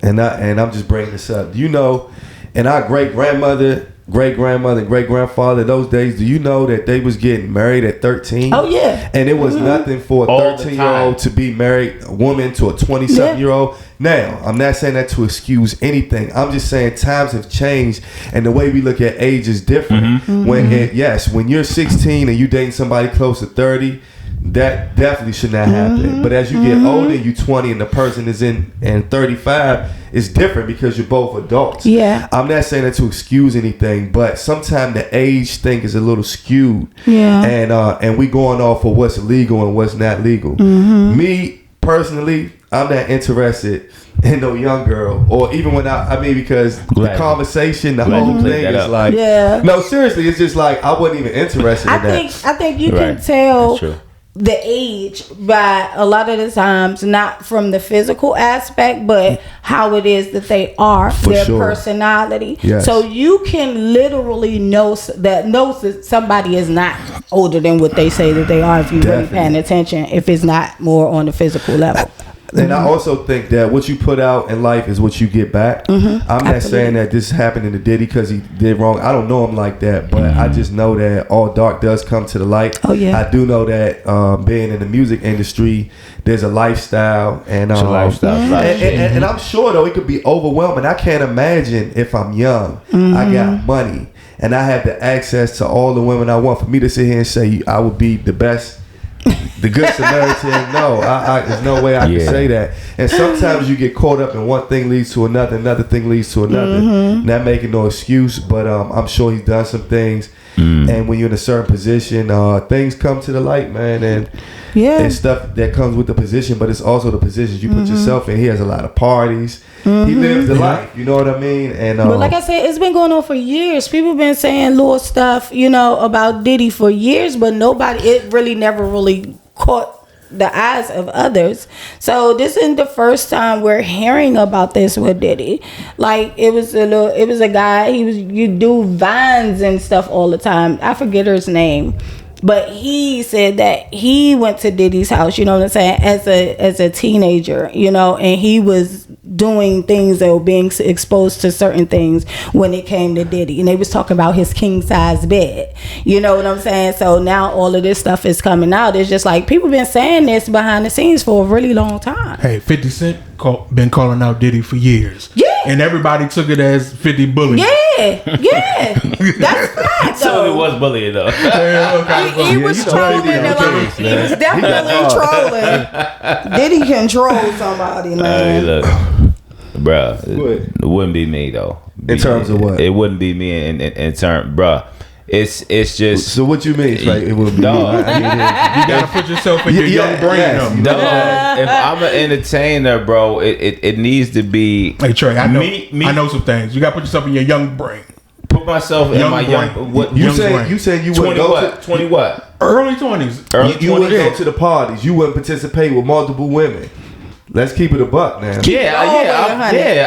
And I'm just bringing this up. Do you know? And our great grandmother, great grandfather, those days. Do you know that they was getting married at 13? Oh yeah. And it was nothing for a 13-year-old to be married, a woman to a 20-something-year-old. Now, I'm not saying that to excuse anything. I'm just saying times have changed, and the way we look at age is different. When you're 16 and you dating somebody close to 30, that definitely should not happen. But as you get older, you 20 and the person is in 35, it's different because you're both adults. Yeah. I'm not saying that to excuse anything, but sometimes the age thing is a little skewed. Yeah. And we going off of what's legal and what's not legal. Me personally, I'm not interested in no young girl, or even when because the conversation, the whole thing is like, no, seriously, it's just like I wasn't even interested in that. I think you can tell the age by a lot of the times, not from the physical aspect, but how it is that they are, their personality. Yes. So you can literally know that somebody is not older than what they say that they are if you're really paying attention, if it's not more on the physical level. And I also think that what you put out in life is what you get back. I'm not saying that this happened to Diddy because he did wrong. I don't know him like that, but I just know that all dark does come to the light. Oh yeah. I do know that being in the music industry, there's a lifestyle, and it's a lifestyle. And I'm sure though it could be overwhelming. I can't imagine if I'm young, I got money, and I have the access to all the women I want. For me to sit here and say I would be the best, the good Samaritan, no, there's no way I can say that. And sometimes you get caught up in one thing leads to another thing leads to another. Not making no excuse, but I'm sure he's done some things. And when you're in a certain position, things come to the light, man, and it's stuff that comes with the position, but it's also the positions you put yourself in. He has a lot of parties. He lives the life, you know what I mean? And but like I said, it's been going on for years. People been saying little stuff, about Diddy for years, but it really never really caught the eyes of others. So this isn't the first time we're hearing about this with Diddy. Like it was a guy, you do vines and stuff all the time. I forget his name. But he said that he went to Diddy's house, you know what I'm saying, as a teenager, and he was doing things that were being exposed to certain things when it came to Diddy. And they was talking about his king size bed. You know what I'm saying? So now all of this stuff is coming out. It's just like people been saying this behind the scenes for a really long time. Hey, 50 Cent been calling out Diddy for years. Yeah. And everybody took it as 50 bullying. Yeah. That's fact, So it was bullying, though. He was trolling. He was definitely trolling. Diddy control somebody, man. Look, bruh, it wouldn't be me, though. In terms of what? It wouldn't be me in terms, bruh. It's just. So what you mean? Like it would be. No, you gotta put yourself in your young brain. If I'm an entertainer, bro, it needs to be. Hey Trey, I know some things. You gotta put yourself in your young brain. Put myself in my young. What you said? You said you would go to 20 what? Early 20s. You wouldn't go to the parties. You wouldn't participate with multiple women. Let's keep it a buck now.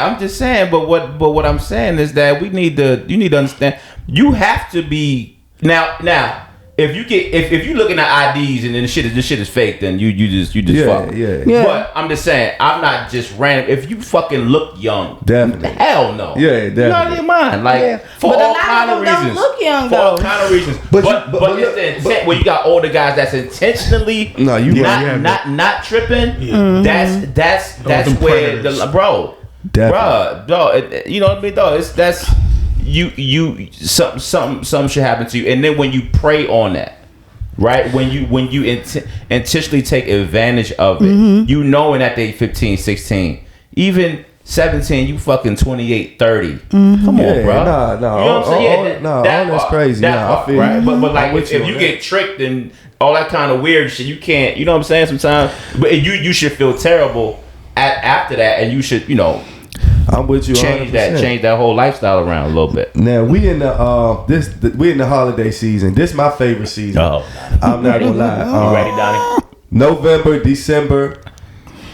I'm just saying, but what I'm saying is that you need to understand. You have to be now. If you looking at IDs and then this shit is fake, then you just fuck. Yeah. But I'm just saying, I'm not just random. If you fucking look young, definitely. Hell no. Yeah, definitely. You're out of your mind. Like for all kind of reasons. Don't look young for though. all kind of reasons. But it's the intent where you got older guys that's intentionally not tripping. Yeah. That's where the bro. Definitely. Bro, you know what I mean, though. That's you something should happen to you, and then when you prey on that, right, when you intentionally take advantage of it, you knowing that they 15, 16, even 17, you fucking 28, 30. Come on, bro. No, you know what I'm saying? That's crazy. I feel right? But like if you get tricked and all that kind of weird shit, you can't. You know what I'm saying? Sometimes, but you should feel terrible after that, and you should, I'm with you. Change that whole lifestyle around a little bit. Now we in the holiday season. This is my favorite season. I'm not gonna lie. You ready, Donnie? November, December.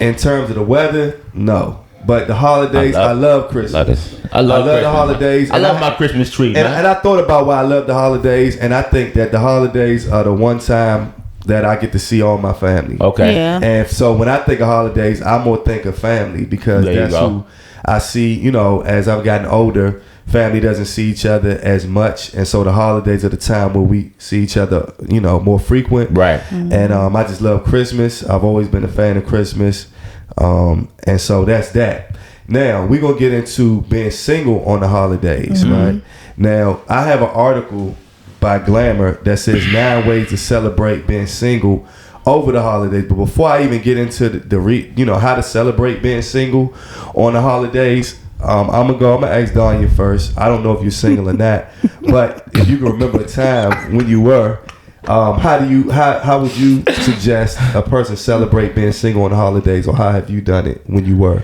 In terms of the weather, no. But the holidays, I love Christmas. I love the holidays. I love my Christmas tree, man. And I thought about why I love the holidays, and I think that the holidays are the one time that I get to see all my family. Okay. Yeah. And so when I think of holidays, I more think of family because that's who I see, you know, as I've gotten older, family doesn't see each other as much. And so the holidays are the time where we see each other, you know, more frequent. Right. Mm-hmm. And I just love Christmas. I've always been a fan of Christmas. And so that's that. Now, we're going to get into being single on the holidays, right? Now, I have an article by Glamour that says 9 ways to celebrate being single over the holidays. But before I even get into how to celebrate being single on the holidays, I'm gonna ask Danya first. I don't know if you're single or not, but if you can remember a time when you were, how would you suggest a person celebrate being single on the holidays, or how have you done it when you were?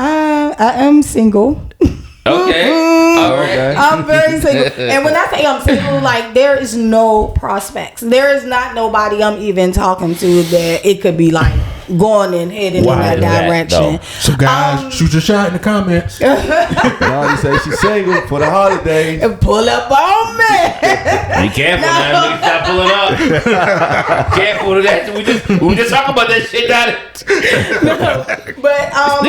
I am single. Okay. All right. Okay. I'm very single. And when I say I'm single, like, there is no prospects. There is not nobody I'm even talking to that it could be like going and heading in that direction. So guys, shoot your shot in the comments. Danya say she's single for the holidays. And pull up on me. Be careful now. Stop pulling up. Careful with that. We just talk about that shit, got it. But how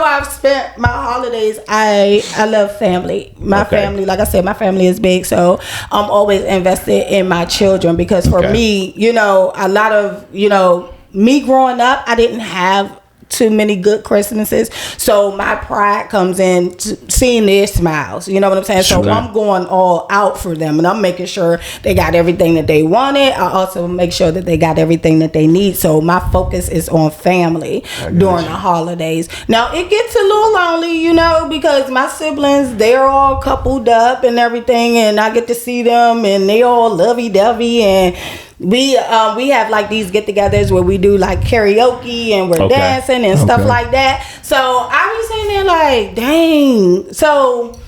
I've spent my holidays, I love family. My family, like I said, my family is big, so I'm always invested in my children because for me, you know, a lot of, you know, me growing up, I didn't have too many good Christmases, so my pride comes in seeing their smiles, you know what I'm saying? Sure. So I'm going all out for them, and I'm making sure they got everything that they wanted. I also make sure that they got everything that they need, so my focus is on family during the holidays. Now it gets a little lonely, you know, because my siblings, they're all coupled up and everything, and I get to see them and they all lovey-dovey, and we have like these get-togethers where we do like karaoke and we're dancing and stuff like that. So I was sitting there like, dang. So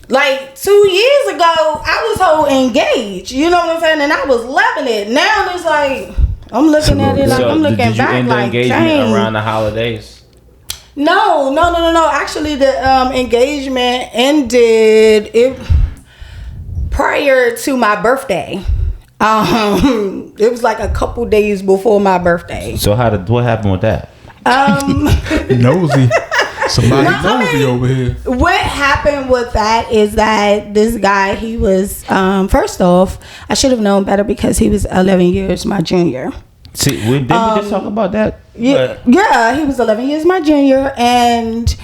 like 2 years ago, I was so engaged, you know what I'm saying, and I was loving it. Now it's like I'm looking at it like I'm looking did you back end like, the engagement dang. around the holidays? No. Actually, the engagement ended prior to my birthday. It was like a couple days before my birthday. So what happened with that? Nosy. Somebody nosy over here. What happened with that is that this guy, he was first off, I should have known better because he was 11 years my junior. See, didn't we just talk about that? Yeah, he was 11 years my junior, and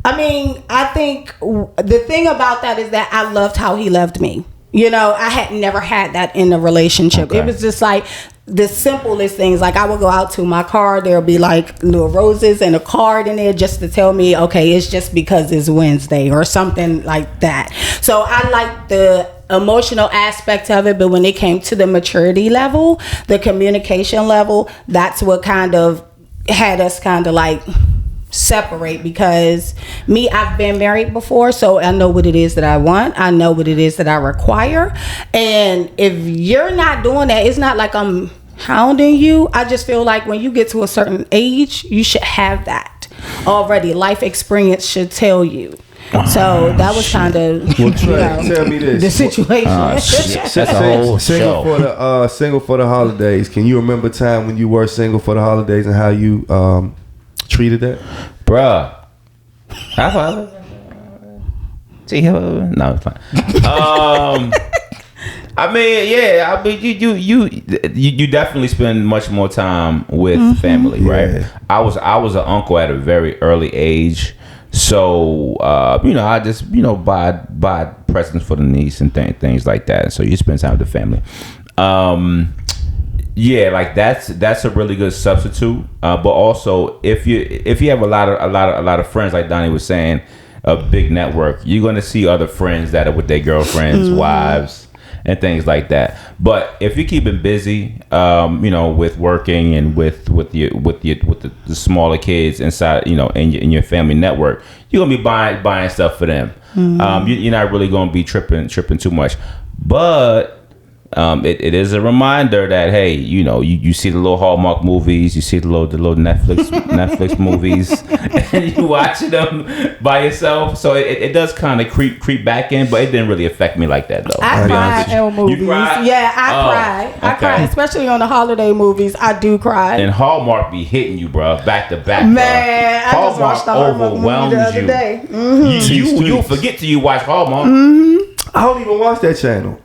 I mean, I think the thing about that is that I loved how he loved me. You know, I had never had that in a relationship. It was just like the simplest things. Like I would go out to my car, there'll be like little roses and a card in there just to tell me, okay, it's just because it's Wednesday or something like that. So I like the emotional aspect of it, but when it came to the maturity level, the communication level, that's what kind of had us kind of like separate, because I've been married before, so I know what it is that I want, I know what it is that I require, and if you're not doing that, it's not like I'm hounding you. I just feel like when you get to a certain age, you should have that already. Life experience should tell you. So that was kind of Tell me this. the situation. That's a whole show. Single for the holidays. Can you remember a time when you were single for the holidays and how you treated that? Bruh. No, it's fine. I mean, yeah. I mean, you definitely spend much more time with family, right? I was an uncle at a very early age, so I just buy presents for the niece and things like that. So you spend time with the family. Yeah, like that's a really good substitute. But also, if you have a lot of friends, like Donnie was saying, a big network, you're gonna see other friends that are with their girlfriends, wives, and things like that. But if you keep it busy, with working and with the smaller kids inside, in your family network, you're gonna be buying stuff for them. You're not really gonna be tripping too much. But it is a reminder that, hey, you see the little Hallmark movies, you see the little Netflix movies, and you watching them by yourself. So it does kind of creep back in, but it didn't really affect me like that though. I cry in movies. You cry? Yeah, I cry. I cry, especially on the holiday movies. I do cry. And Hallmark be hitting you, bro, back to back. Man, I just watched the Hallmark movie the other day. You forget till you watch Hallmark. I don't even watch that channel.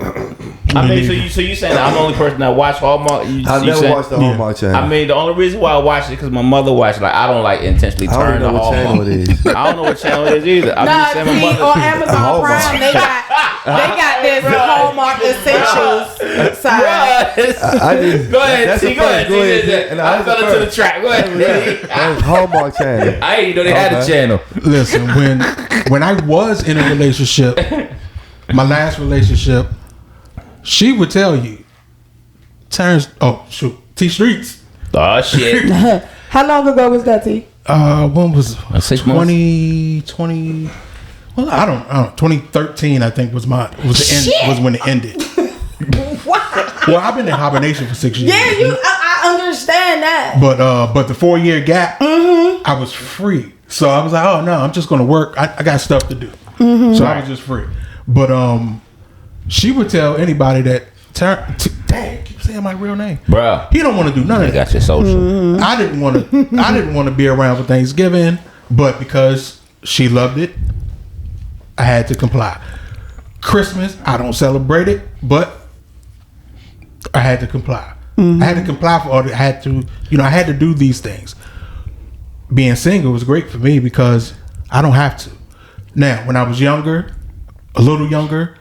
I mean, so you saying that I'm the only person that watch Hallmark? I never watched the Hallmark channel. I mean, the only reason why I watch it because my mother watched it. Like, I don't like intentionally turn the Hallmark. Channel it is. I don't know what channel it is either. I'm just saying my mother. On Amazon Prime, they got this Hallmark Essentials side. Go ahead, T. Go ahead. And I fell into the trap. Go ahead. That was Hallmark channel. I didn't even know they had a channel. Listen, when I was in a relationship, my last relationship, she would tell you, T Streets. Oh shit. How long ago was that, T? When was 6 2020? Well, I don't know. 2013, I think was when it ended. Wow. Well, I've been in hibernation for 6 years. Yeah, I understand that. But the 4-year gap, I was free. So I was like, oh no, I'm just gonna work. I got stuff to do. So I was just free. But she would tell anybody that dang, keep saying my real name, bro. He don't want to do none of that. Got your social. I didn't want to be around for Thanksgiving, but because she loved it, I had to comply. Christmas, I don't celebrate it, but I had to comply. I had to comply for all the, I had to do these things. Being single was great for me because I don't have to. Now, when I was younger, a little younger,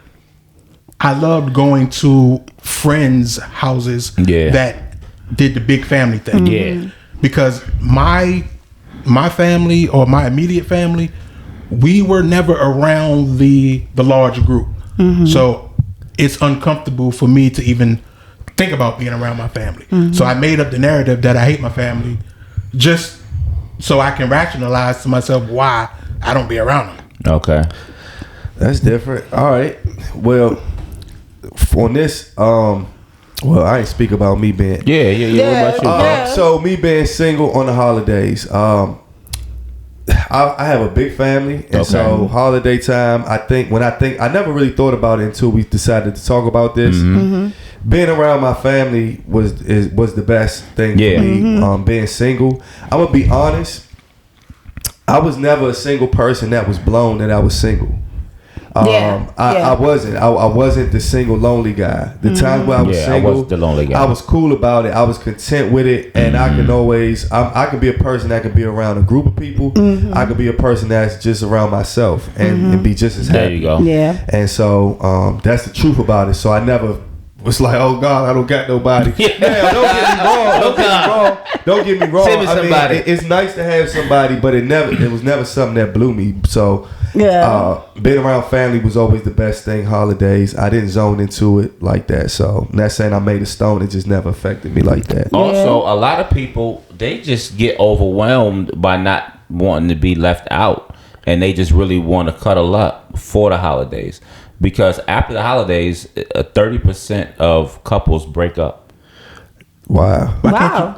I loved going to friends' houses that did the big family thing. Yeah. Because my family or my immediate family, we were never around the large group. So it's uncomfortable for me to even think about being around my family. So I made up the narrative that I hate my family just so I can rationalize to myself why I don't be around them. Okay. That's different. All right. Well, on this, I ain't speak about me being. Yeah. What about you? So me being single on the holidays. I have a big family, and so holiday time. I never really thought about it until we decided to talk about this. Being around my family was the best thing for me. Being single, I'm gonna be honest. I was never a single person that was blown that I was single. I wasn't. I wasn't the single lonely guy. The times where I was single, I was the lonely guy. I was cool about it. I was content with it, and I can always. I can be a person that can be around a group of people. I could be a person that's just around myself and be just as happy. There you go. Yeah. And so that's the truth about it. So I never was like, oh God, I don't got nobody. Yeah, don't get me wrong. Don't get me wrong. Send me somebody. It's nice to have somebody, but it was never something that blew me. So being around family was always the best thing. Holidays, I didn't zone into it like that. So I'm not saying I made a stone. It just never affected me like that. Also, a lot of people, they just get overwhelmed by not wanting to be left out, and they just really want to cuddle up for the holidays. Because after the holidays, 30% of couples break up. Wow.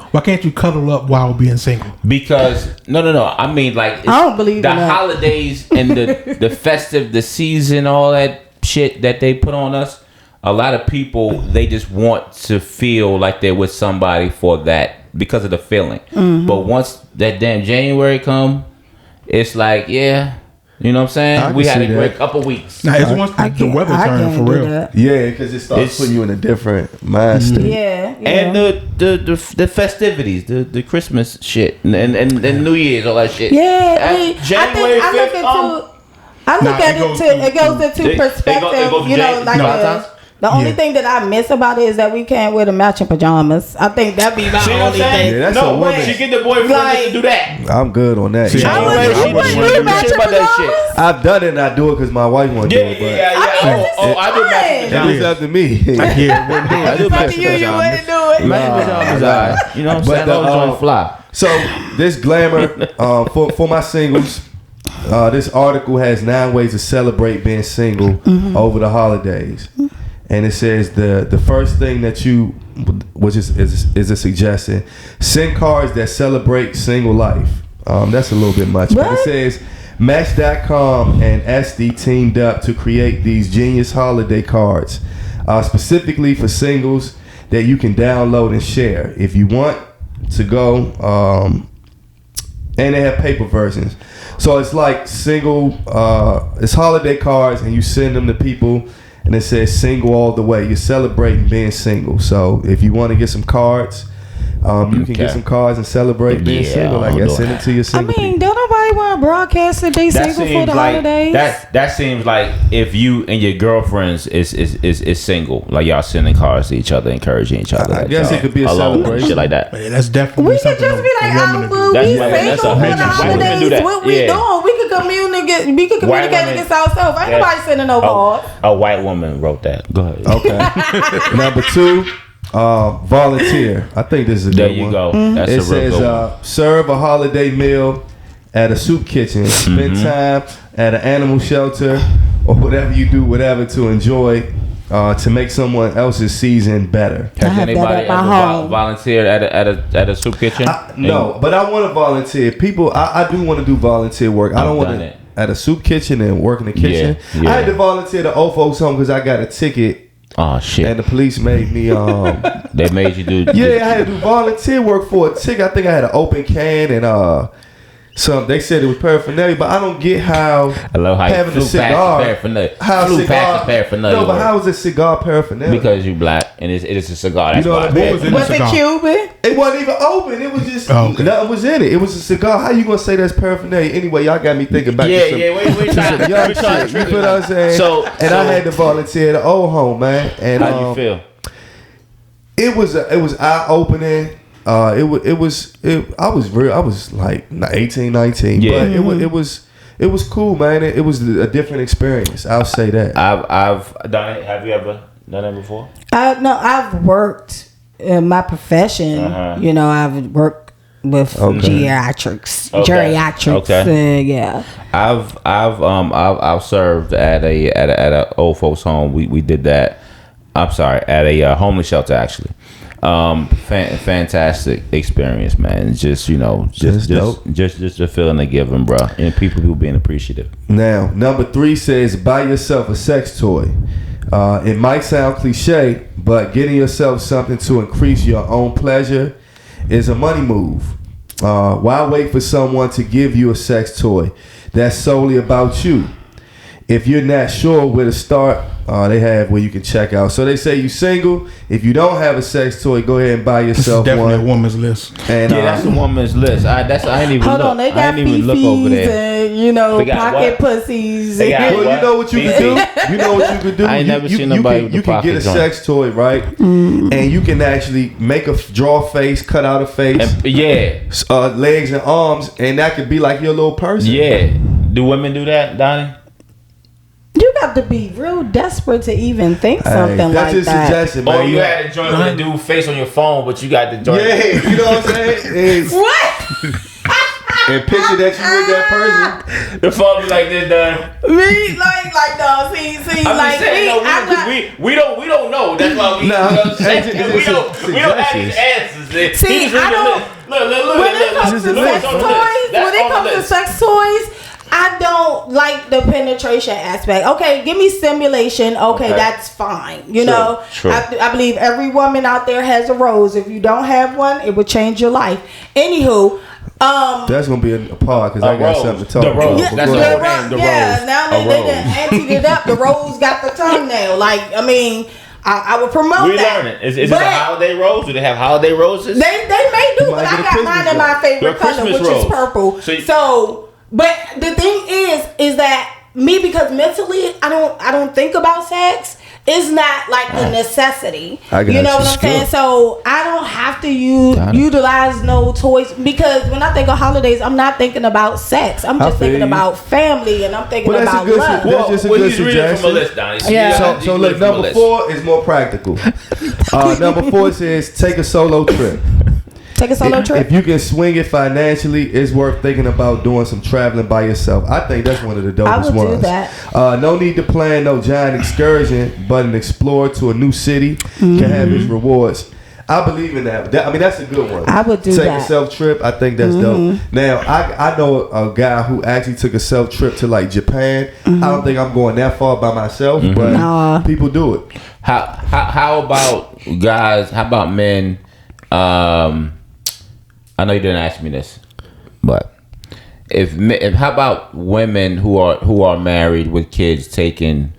Why can't you cuddle up while being single? Because no. I mean, like, I don't believe the in that. holidays and the festive, the season, all that shit that they put on us. A lot of people, they just want to feel like they're with somebody for that because of the feeling. But once that damn January come, it's like, you know what I'm saying? We had a great couple weeks. Now, it's once the weather turned for real. Yeah, because it starts putting you in a different mind state. Yeah. And the festivities, the Christmas shit, and New Year's, all that shit. Yeah, January 5th. I look at it goes into perspective. The only thing that I miss about it is that we can't wear the matching pajamas. I think that'd be my only thing. Yeah, no way. She get the boyfriend to do that. I'm good on that. I wouldn't do matching pajamas. I've done it and I do it because my wife wants to do it. But I do matching pajamas. It's up to me. I do matching pajamas. Matching pajamas, alright. You know what I'm saying? Don't fly. So this glamour for my singles. This article has 9 ways to celebrate being single over the holidays. and it says the first thing that you, which is a suggestion, send cards that celebrate single life. That's a little bit much, but it says Match.com and SD teamed up to create these genius holiday cards, specifically for singles that you can download and share if you want to go. And they have paper versions, so it's like single. It's holiday cards, and you send them to people, and it says "single all the way." You're celebrating being single. So if you want to get some cards, you can get some cards and celebrate being single. I guess send it to your single. I mean, don't nobody want to broadcast that they single for the holidays. That seems like if you and your girlfriends is single, like y'all sending cards to each other, encouraging each other. I guess it could be a celebration, shit like that. Man, that's definitely. We could just be like, we single for the holidays. What we doing? We could communicate. We could communicate against ourselves. Ain't nobody sending no cards. A white woman wrote that. Go ahead. Okay. Number 2. Volunteer. I think this is a good one. There you go. That's it a real says good one. serve a holiday meal at a soup kitchen. Spend time at an animal shelter or whatever you do, whatever to enjoy to make someone else's season better. Has anybody ever volunteered at a soup kitchen? No, but I want to volunteer. People, I do want to do volunteer work. I don't want to at a soup kitchen and work in the kitchen. Yeah. I had to volunteer to old folks home because I got a ticket. Oh shit! And the police made me. They made you do. Yeah, I had to do volunteer work for a ticket. I think I had an open can and some. They said it was paraphernalia, but I don't get how. I love how having a cigar. Paraphernalia. No, but how is a cigar paraphernalia? Because you black and it is a cigar. That's you know why. what I mean? Was it Cuban? It wasn't even open. It was just nothing was in it. It was a cigar. How you gonna say that's paraphernalia? Anyway, y'all got me thinking back. Yeah. We trying. You put what I'm saying? I had to volunteer at the old home, man. And how you feel? It was eye opening. I was like 18, 19, but it was cool, man. It was a different experience. I'll say that. I've done it. Have you ever done it before? No, I've worked in my profession. You know, I've worked with geriatrics. Okay. Yeah. I've served at a old folks home. We did that. I'm sorry, at a homeless shelter actually. Fantastic experience, man. Just the feeling of giving, bro, and people being appreciative. Now, number 3 says buy yourself a sex toy. It might sound cliche, but getting yourself something to increase your own pleasure is a money move. Why wait for someone to give you a sex toy that's solely about you? If you're not sure where to start, they have where you can check out. So they say you single. If you don't have a sex toy, go ahead and buy yourself one. Definitely a woman's list. And, that's a woman's list. I ain't even hold look. on, they got I ain't even look over there. And, pocket pussies. They got well, you know what you can do. You know what you can do. I ain't never seen nobody with you can get a sex toy, right? And you can actually make draw a face, cut out a face. Legs and arms, and that could be like your little person. Yeah. Do women do that, Donnie? You got to be real desperate to even think something like that. That's just suggestion, man. Or you had to join with a dude face on your phone, but you got the joint. Yeah, you know what I'm saying? What? And picture that you with that person. The phone be like this, done. Me like no, see, I'm like saying, we don't know. That's why we. We don't have these answers. See, I don't. Look. When it comes to sex toys, I don't like the penetration aspect. Okay, give me stimulation. Okay, that's fine. You know, I believe every woman out there has a rose. If you don't have one, it would change your life. Anywho, that's gonna be a part because I got something to talk about. That's the whole name. The rose. Now they done emptied it up. The rose got the thumbnail. Like, I mean, I would promote that. We learning. Is it a holiday rose? Do they have holiday roses? They may do, but I got mine in my favorite color, which is purple. So. But the thing is that me, because mentally I don't think about sex. It's not like a necessity. You know what I'm saying? So I don't have to utilize no toys, because when I think of holidays, I'm not thinking about sex. I'm just thinking about family, and I'm thinking about love. That's just a good suggestion. From a list, Donnie. So look, number 4 is more practical. Number 4 says take a solo trip. Take a solo trip. If you can swing it financially, it's worth thinking about doing some traveling by yourself. I think that's one of the dopest ones. I would do that. No need to plan no giant excursion, but an explorer to a new city can have its rewards. I believe in that. I mean, that's a good one. I would do Take that. a self trip. I think that's dope. Now, I know a guy who actually took a self trip to like Japan. I don't think I'm going that far by myself, but people do it. How about guys? How about men? I know you didn't ask me this, but if how about women who are married with kids taking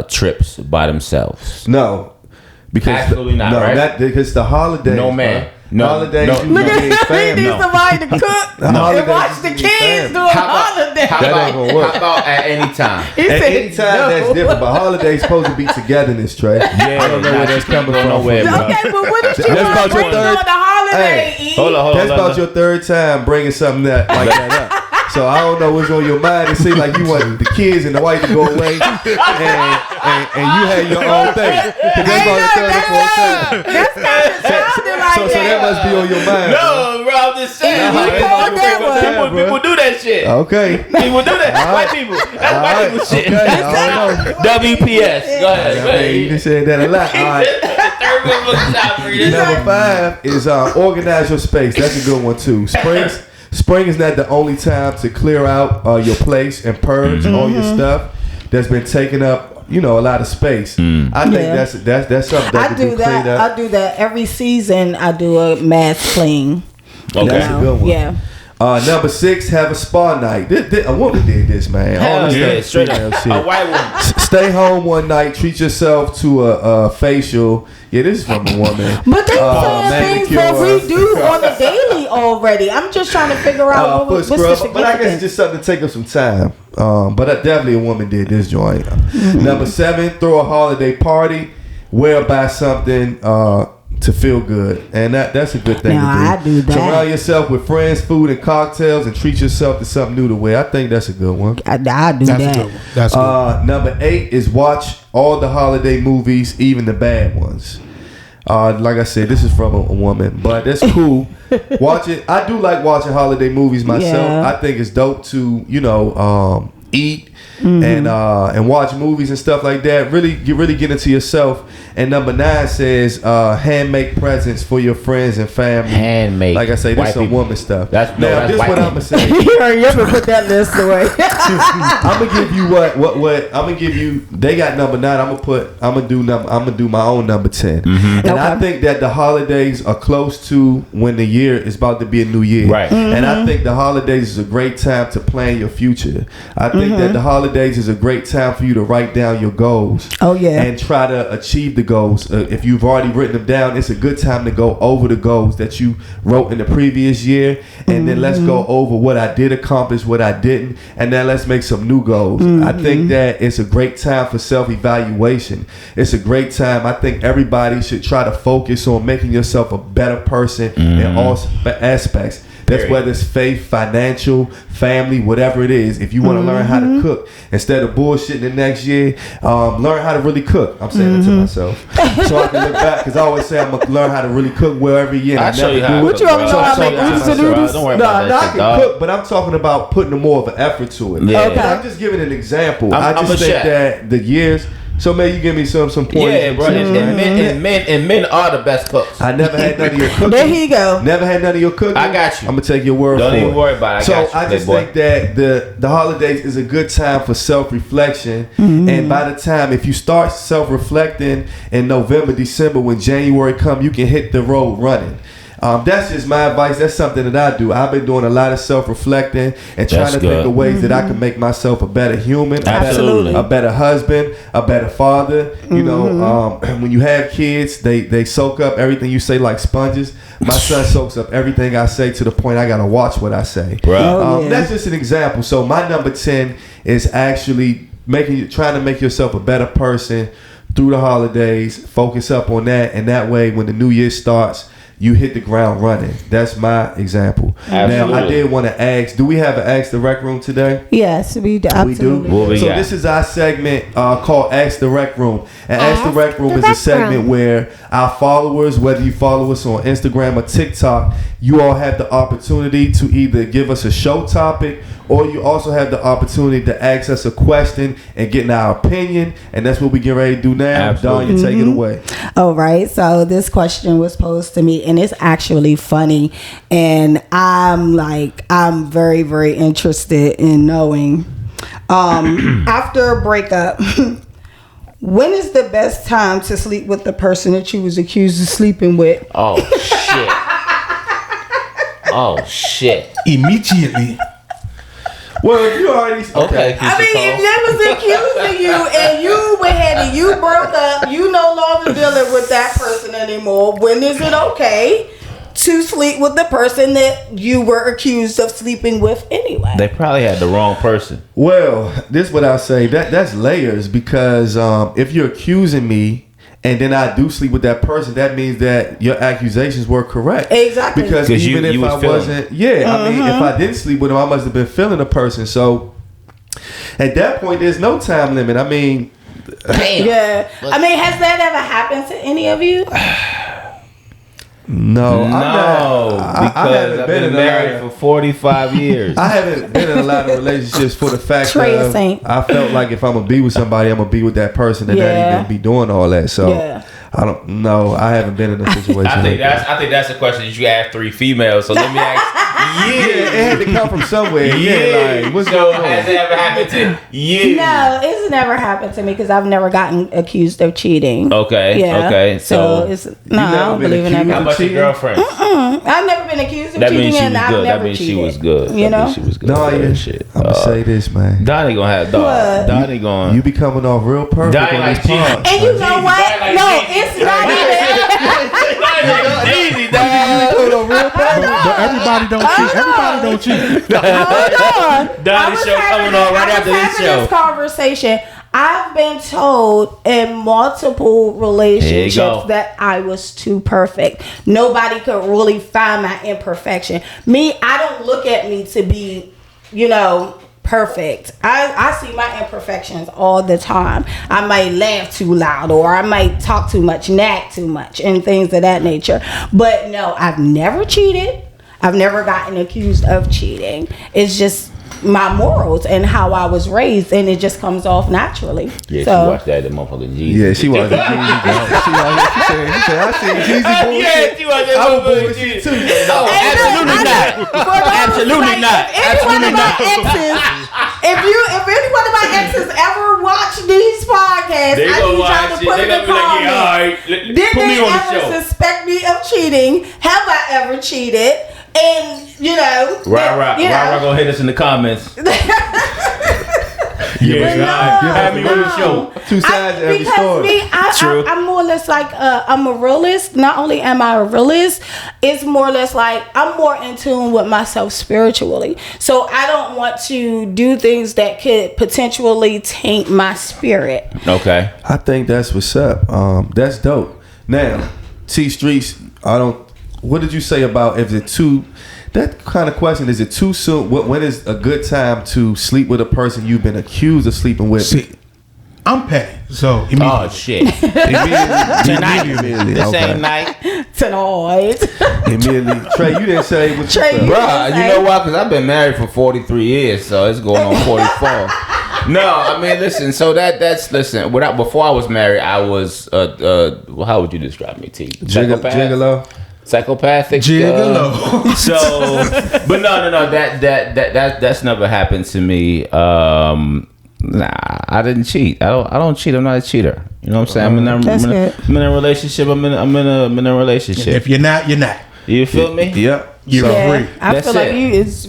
trips by themselves? No. Because absolutely not, right? Because the holidays. No, man. No, holidays. No. Look at him. He needs somebody to cook and watch the kids during holidays. How about at any time? At any time, that's different. But holidays supposed to be togetherness, Trey. Yeah, I don't know where that's coming from. Okay, but what if she want to bring on the holiday? Hold on. That's about your third time bringing something like that up. So I don't know what's on your mind. It seems like you want the kids and the wife to go away, and you had your own thing. That's about the third or fourth time. That's kind of sounding like So that must be on your mind. No, bro, I'm just saying. People do that shit. Okay. People do that. White people. That's white people shit. Okay. I don't know. WPS. Go ahead. You just said that a lot. All right. Number 5 is organize your space. That's a good one too. Spring is not the only time to clear out your place and purge all your stuff that's been taking up, a lot of space. I think that's something that I do that. I do that every season. I do a mass clean. Okay, that's a good one. Yeah. Number 6, have a spa night. A woman did this, man. Hell yeah, straight up. A white woman. Stay home one night. Treat yourself to a facial. Yeah, this is from a woman. But they saying things that we do on the daily already. I'm just trying to figure out what's the significance. But I guess it's just something to take up some time. But definitely a woman did this joint. Number 7, throw a holiday party. Wear or buy something to feel good, and that's a good thing to do. I do that. Surround yourself with friends, food, and cocktails, and treat yourself to something new to wear. I think that's a good one. I do That's that. a good one. That's good. Number 8 is watch all the holiday movies, even the bad ones. Like I said, this is from a woman, but that's cool. Watch it. I do like watching holiday movies myself. Yeah. I think it's dope to eat and watch movies and stuff like that. Really get into yourself. And number 9 says handmake presents for your friends and family. Handmade. Like I say, this is some people. woman stuff. That's this what I'm gonna say. You ever put that list away? I'm gonna give you what I'm gonna give you. They got number 9. I'm gonna do my own number 10. And I think that the holidays are close to when the year is about to be a new year. Right. And I think the holidays is a great time to plan your future. I think that the holidays is a great time for you to write down your goals. Oh yeah. And try to achieve the goals. If you've already written them down, it's a good time to go over the goals that you wrote in the previous year, and then let's go over what I did accomplish, what I didn't, and then let's make some new goals. I think that it's a great time for self-evaluation. It's a great time. I think everybody should try to focus on making yourself a better person in all aspects. That's whether it's faith, financial, family, whatever it is. If you want to learn how to cook instead of bullshitting the next year, learn how to really cook. I'm saying it to myself, so I can look back, because I always say I'm gonna learn how to really cook well every year. I'll show you how. What you always know how to make noodles? Don't worry about that I shit, can dog. cook, but I'm talking about putting more of an effort to it. Yeah. Okay. I'm just giving an example. I I'm just a think chef. that the years. So maybe you give me some points. Yeah, bro. And men are the best cooks. I never had none of your cooking. There you go. Never had none of your cooking. I got you. I'm gonna take your word Don't for it. even worry about it. I just think that the holidays is a good time for self-reflection. And by the time, if you start self-reflecting in November, December, when January come, you can hit the road running. That's just my advice. That's something that I do. I've been doing a lot of self-reflecting and trying to think of ways that I can make myself a better human, Absolutely. a better husband, a better father. You know, when you have kids, they soak up everything you say like sponges. My son soaks up everything I say to the point I gotta watch what I say. Right. That's just an example. So my number 10 is actually trying to make yourself a better person through the holidays. Focus up on that, and that way when the new year starts, you hit the ground running. That's my example. Absolutely. Now, I did want to ask, do we have an Ask the Rec Room today? Yes, we do. Absolutely. We do. So this is our segment called Ask the Rec Room. And Ask the Rec Room is a segment where our followers, whether you follow us on Instagram or TikTok, you all have the opportunity to either give us a show topic, or you also have the opportunity to ask us a question and get our opinion. And that's what we get ready to do now. Absolutely. Dawn, you take it away. All right. So this question was posed to me, and it's actually funny. And I'm very, very interested in knowing, after a breakup, when is the best time to sleep with the person that you was accused of sleeping with? Oh, shit. Oh, shit. Immediately. Well, if you already Okay. I mean, if they was accusing you and you went ahead and you broke up, you no longer dealing with that person anymore. When is it okay to sleep with the person that you were accused of sleeping with anyway? They probably had the wrong person. Well, this is what I'll say. That's layers, because if you're accusing me and then I do sleep with that person, that means that your accusations were correct. Exactly. Because even if I wasn't, I mean, if I didn't sleep with him, I must have been feeling the person. So at that point, there's no time limit. I mean, yeah. I mean, has that ever happened to any of you? No, because I've been married for 45 years. I haven't been in a lot of relationships for the fact Trey that I felt like if I'm gonna be with somebody, I'm gonna be with that person and not even be doing all that. So I don't know. I haven't been in a situation. I think that's a question that you asked 3 females. So let me ask. It had to come from somewhere. Like, what's going on? Has it ever happened to you? No, it's never happened to me because I've never gotten accused of cheating. Okay. Yeah. Okay. So it's I don't believe in that. How about your girlfriend? I've never been accused of That cheating, means she and was I've good. never That means cheated. she was good. You know, she was good. No, for yeah. that shit. I'm gonna say this, man. Donnie gonna have Donnie going. You be coming off real perfect Donnie on like this pod. and you know what? No, it's not even. Easy, dog. But everybody don't cheat. Everybody don't cheat. Hold on. Donnie show coming on right after this show. This conversation. I've been told in multiple relationships that I was too perfect. Nobody could really find my imperfection. I don't look at me to be, perfect. I see my imperfections all the time. I might laugh too loud, or I might talk too much, nag too much, and things of that nature. But no, I've never cheated. I've never gotten accused of cheating. It's just my morals and how I was raised, and it just comes off naturally. Yeah, so, she watched that motherfucking Jeezy. Yeah, she watched that Jeezy. She said, I seen Jeezy bullshit. Yeah, she watched that bullshit too. Oh, absolutely not. Absolutely not. If any one of my exes ever watch these podcasts, they I gonna need y'all watch to it. put They in the gonna be like, yeah, all right. Did Put me they on the ever show. suspect me of cheating? Have I ever cheated? And Right, gonna hit us in the comments. Have me on the show. Two sides to every story. True. I'm more or less like I'm a realist. Not only am I a realist, it's more or less like I'm more in tune with myself spiritually. So I don't want to do things that could potentially taint my spirit. Okay. I think that's what's up. That's dope. Now, T Streets, what did you say about if it too? That kind of question, is it too soon? When is a good time to sleep with a person you've been accused of sleeping with? See, I'm petty, so immediately. Oh shit! Immediately. The same night. Tonight. Immediately. Trey, you didn't say what you Trey, said. Bruh, you know why? Because I've been married for 43 years, so it's going on 44. No, I mean, listen. So listen. Before I was married, I was how would you describe me, T? Gigolo. Psychopathic. Gigolo. But no. That's never happened to me. Nah, I didn't cheat. I don't cheat. I'm not a cheater. You know what I'm saying? I'm in a relationship. I'm in a relationship. If you're not, you're not. You feel me? Yep. You're free. I That's feel like it. it's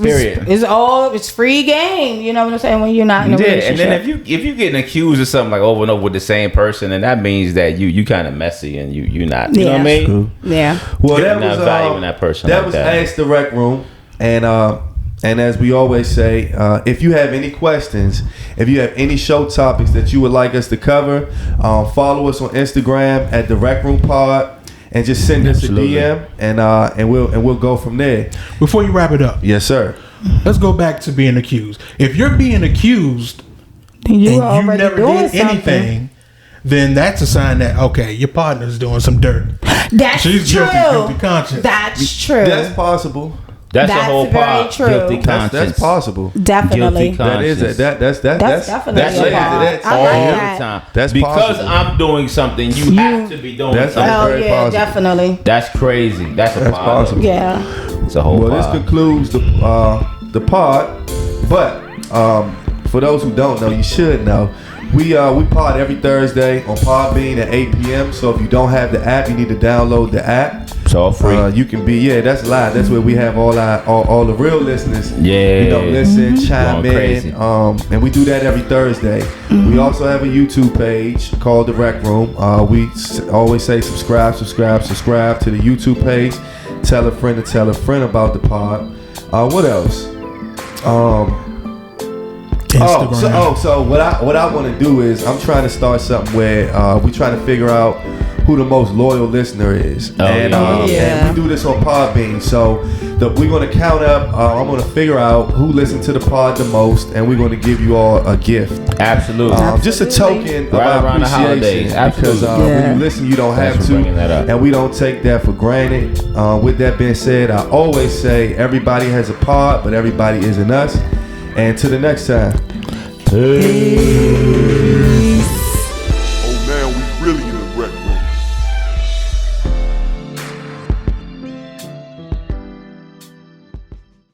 free game. You know what I'm saying? When you're not in a relationship. And then if you getting accused of something like over and over with the same person, then that means that you kind of messy and you're not. You know what I mean? Cool. Yeah. Well, You're that not was valuing that person. That like was that. Ask the Rec Room, and as we always say, if you have any questions, if you have any show topics that you would like us to cover, follow us on Instagram at the Rec Room Pod. and just send us a DM, and we'll go from there. Before you wrap it up, yes, sir. Let's go back to being accused. If you're being accused and you never did anything, then that's a sign that your partner's doing some dirt. She's true. Guilty conscience. That's true. That's possible. That's the whole part. True. Guilty conscience. That's possible. Definitely. Guilty That's definitely all the time. That's because possible. I'm doing something. You have to be doing something. Very possible. Definitely. That's crazy. That's possible. Yeah. It's a whole. Well, this concludes the pod. But for those who don't know, you should know. We pod every Thursday on Podbean at 8 p.m. So if you don't have the app, you need to download the app. It's all free. You can be that's live. That's where we have all the real listeners. Yeah. Listen, chime in. Crazy. And we do that every Thursday. We also have a YouTube page called The Rec Room. We always say subscribe to the YouTube page. Tell a friend to tell a friend about the pod. What else? So what I want to do is I'm trying to start something where we trying to figure out who the most loyal listener is, and we do this on Podbean. So we're gonna count up. I'm gonna figure out who listened to the pod the most, and we're gonna give you all a gift. Absolutely. Just a token of right our around the holidays. appreciation. Because when you listen, you don't have to, and we don't take that for granted. With that being said, I always say everybody has a pod, but everybody isn't us. And to the next time. Peace.